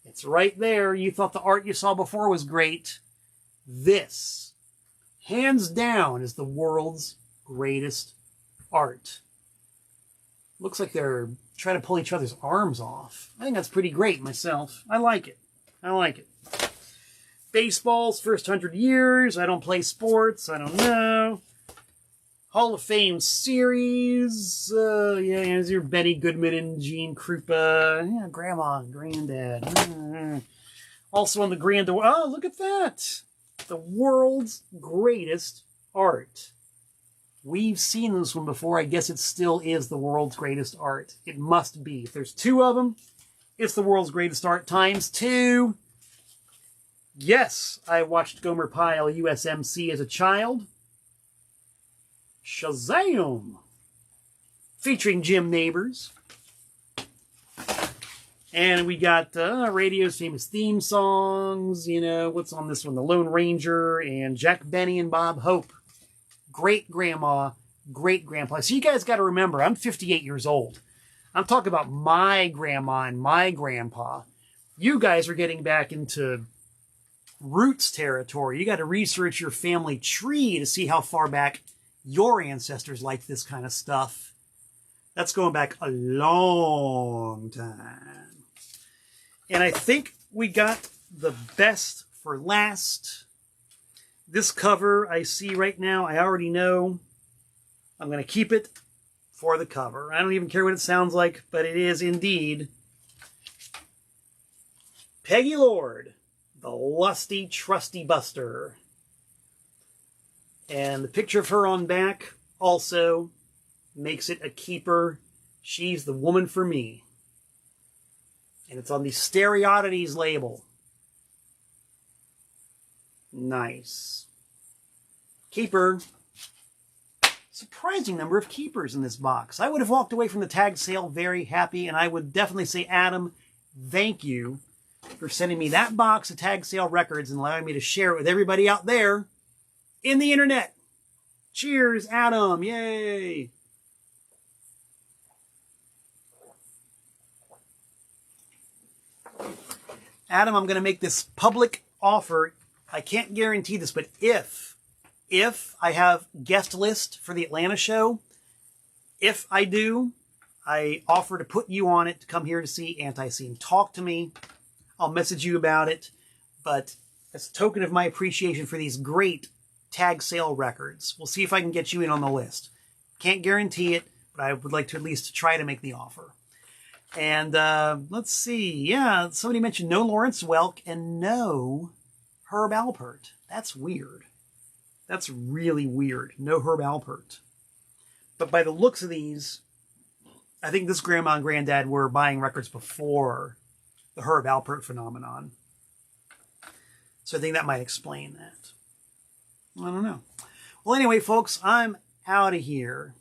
It's right there. You thought the art you saw before was great. This, hands down, is the world's greatest art. Looks like they're trying to pull each other's arms off. I think that's pretty great myself. I like it. I like it. Baseball's first 100 years. I don't play sports. I don't know. Hall of Fame series. Yeah, here's your Benny Goodman and Gene Krupa. Yeah, Grandma and Granddad. Also on the Grand... Oh, look at that. The world's greatest art. We've seen this one before. I guess it still is the world's greatest art. It must be. If there's two of them, it's the world's greatest art times two. Yes, I watched Gomer Pyle USMC as a child. Shazam! Featuring Jim Neighbors. And we got radio's famous theme songs. You know, what's on this one? The Lone Ranger and Jack Benny and Bob Hope. Great grandma, great grandpa. So you guys got to remember, I'm 58 years old. I'm talking about my grandma and my grandpa. You guys are getting back into roots territory. You got to research your family tree to see how far back your ancestors liked this kind of stuff. That's going back a long time. And I think we got the best for last. This cover I see right now, I already know I'm going to keep it for the cover. I don't even care what it sounds like, but it is indeed Peggy Lord, the lusty, trusty buster. And the picture of her on back also makes it a keeper. She's the woman for me. And it's on the Stereodities label. Nice. Keeper. Surprising number of keepers in this box. I would have walked away from the tag sale very happy, and I would definitely say, Adam, thank you for sending me that box of tag sale records and allowing me to share it with everybody out there in the internet. Cheers, Adam. Yay. Adam, I'm going to make this public offer. I can't guarantee this, but if I have guest list for the Atlanta show, if I do, I offer to put you on it to come here to see Anti-Scene. Talk to me. I'll message you about it. But as a token of my appreciation for these great tag sale records, we'll see if I can get you in on the list. Can't guarantee it, but I would like to at least try to make the offer. And let's see. Yeah, somebody mentioned no Lawrence Welk and no Herb Alpert. That's weird. That's really weird. No Herb Alpert. But by the looks of these, I think this grandma and granddad were buying records before the Herb Alpert phenomenon. So I think that might explain that. I don't know. Well, anyway, folks, I'm out of here.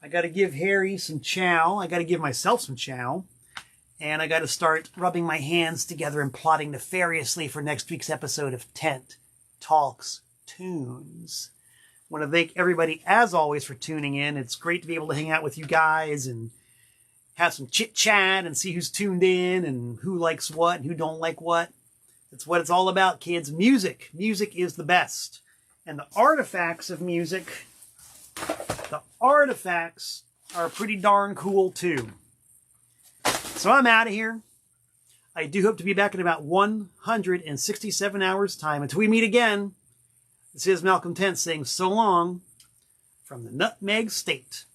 I got to give Harry some chow. I got to give myself some chow. And I got to start rubbing my hands together and plotting nefariously for next week's episode of Tent Talks Tunes. I want to thank everybody, as always, for tuning in. It's great to be able to hang out with you guys and have some chit-chat and see who's tuned in and who likes what and who don't like what. That's what it's all about, kids. Music. Music is the best. And the artifacts of music, the artifacts are pretty darn cool, too. So I'm out of here. I do hope to be back in about 167 hours' time. Until we meet again, this is Malcolm Tent saying so long from the Nutmeg State.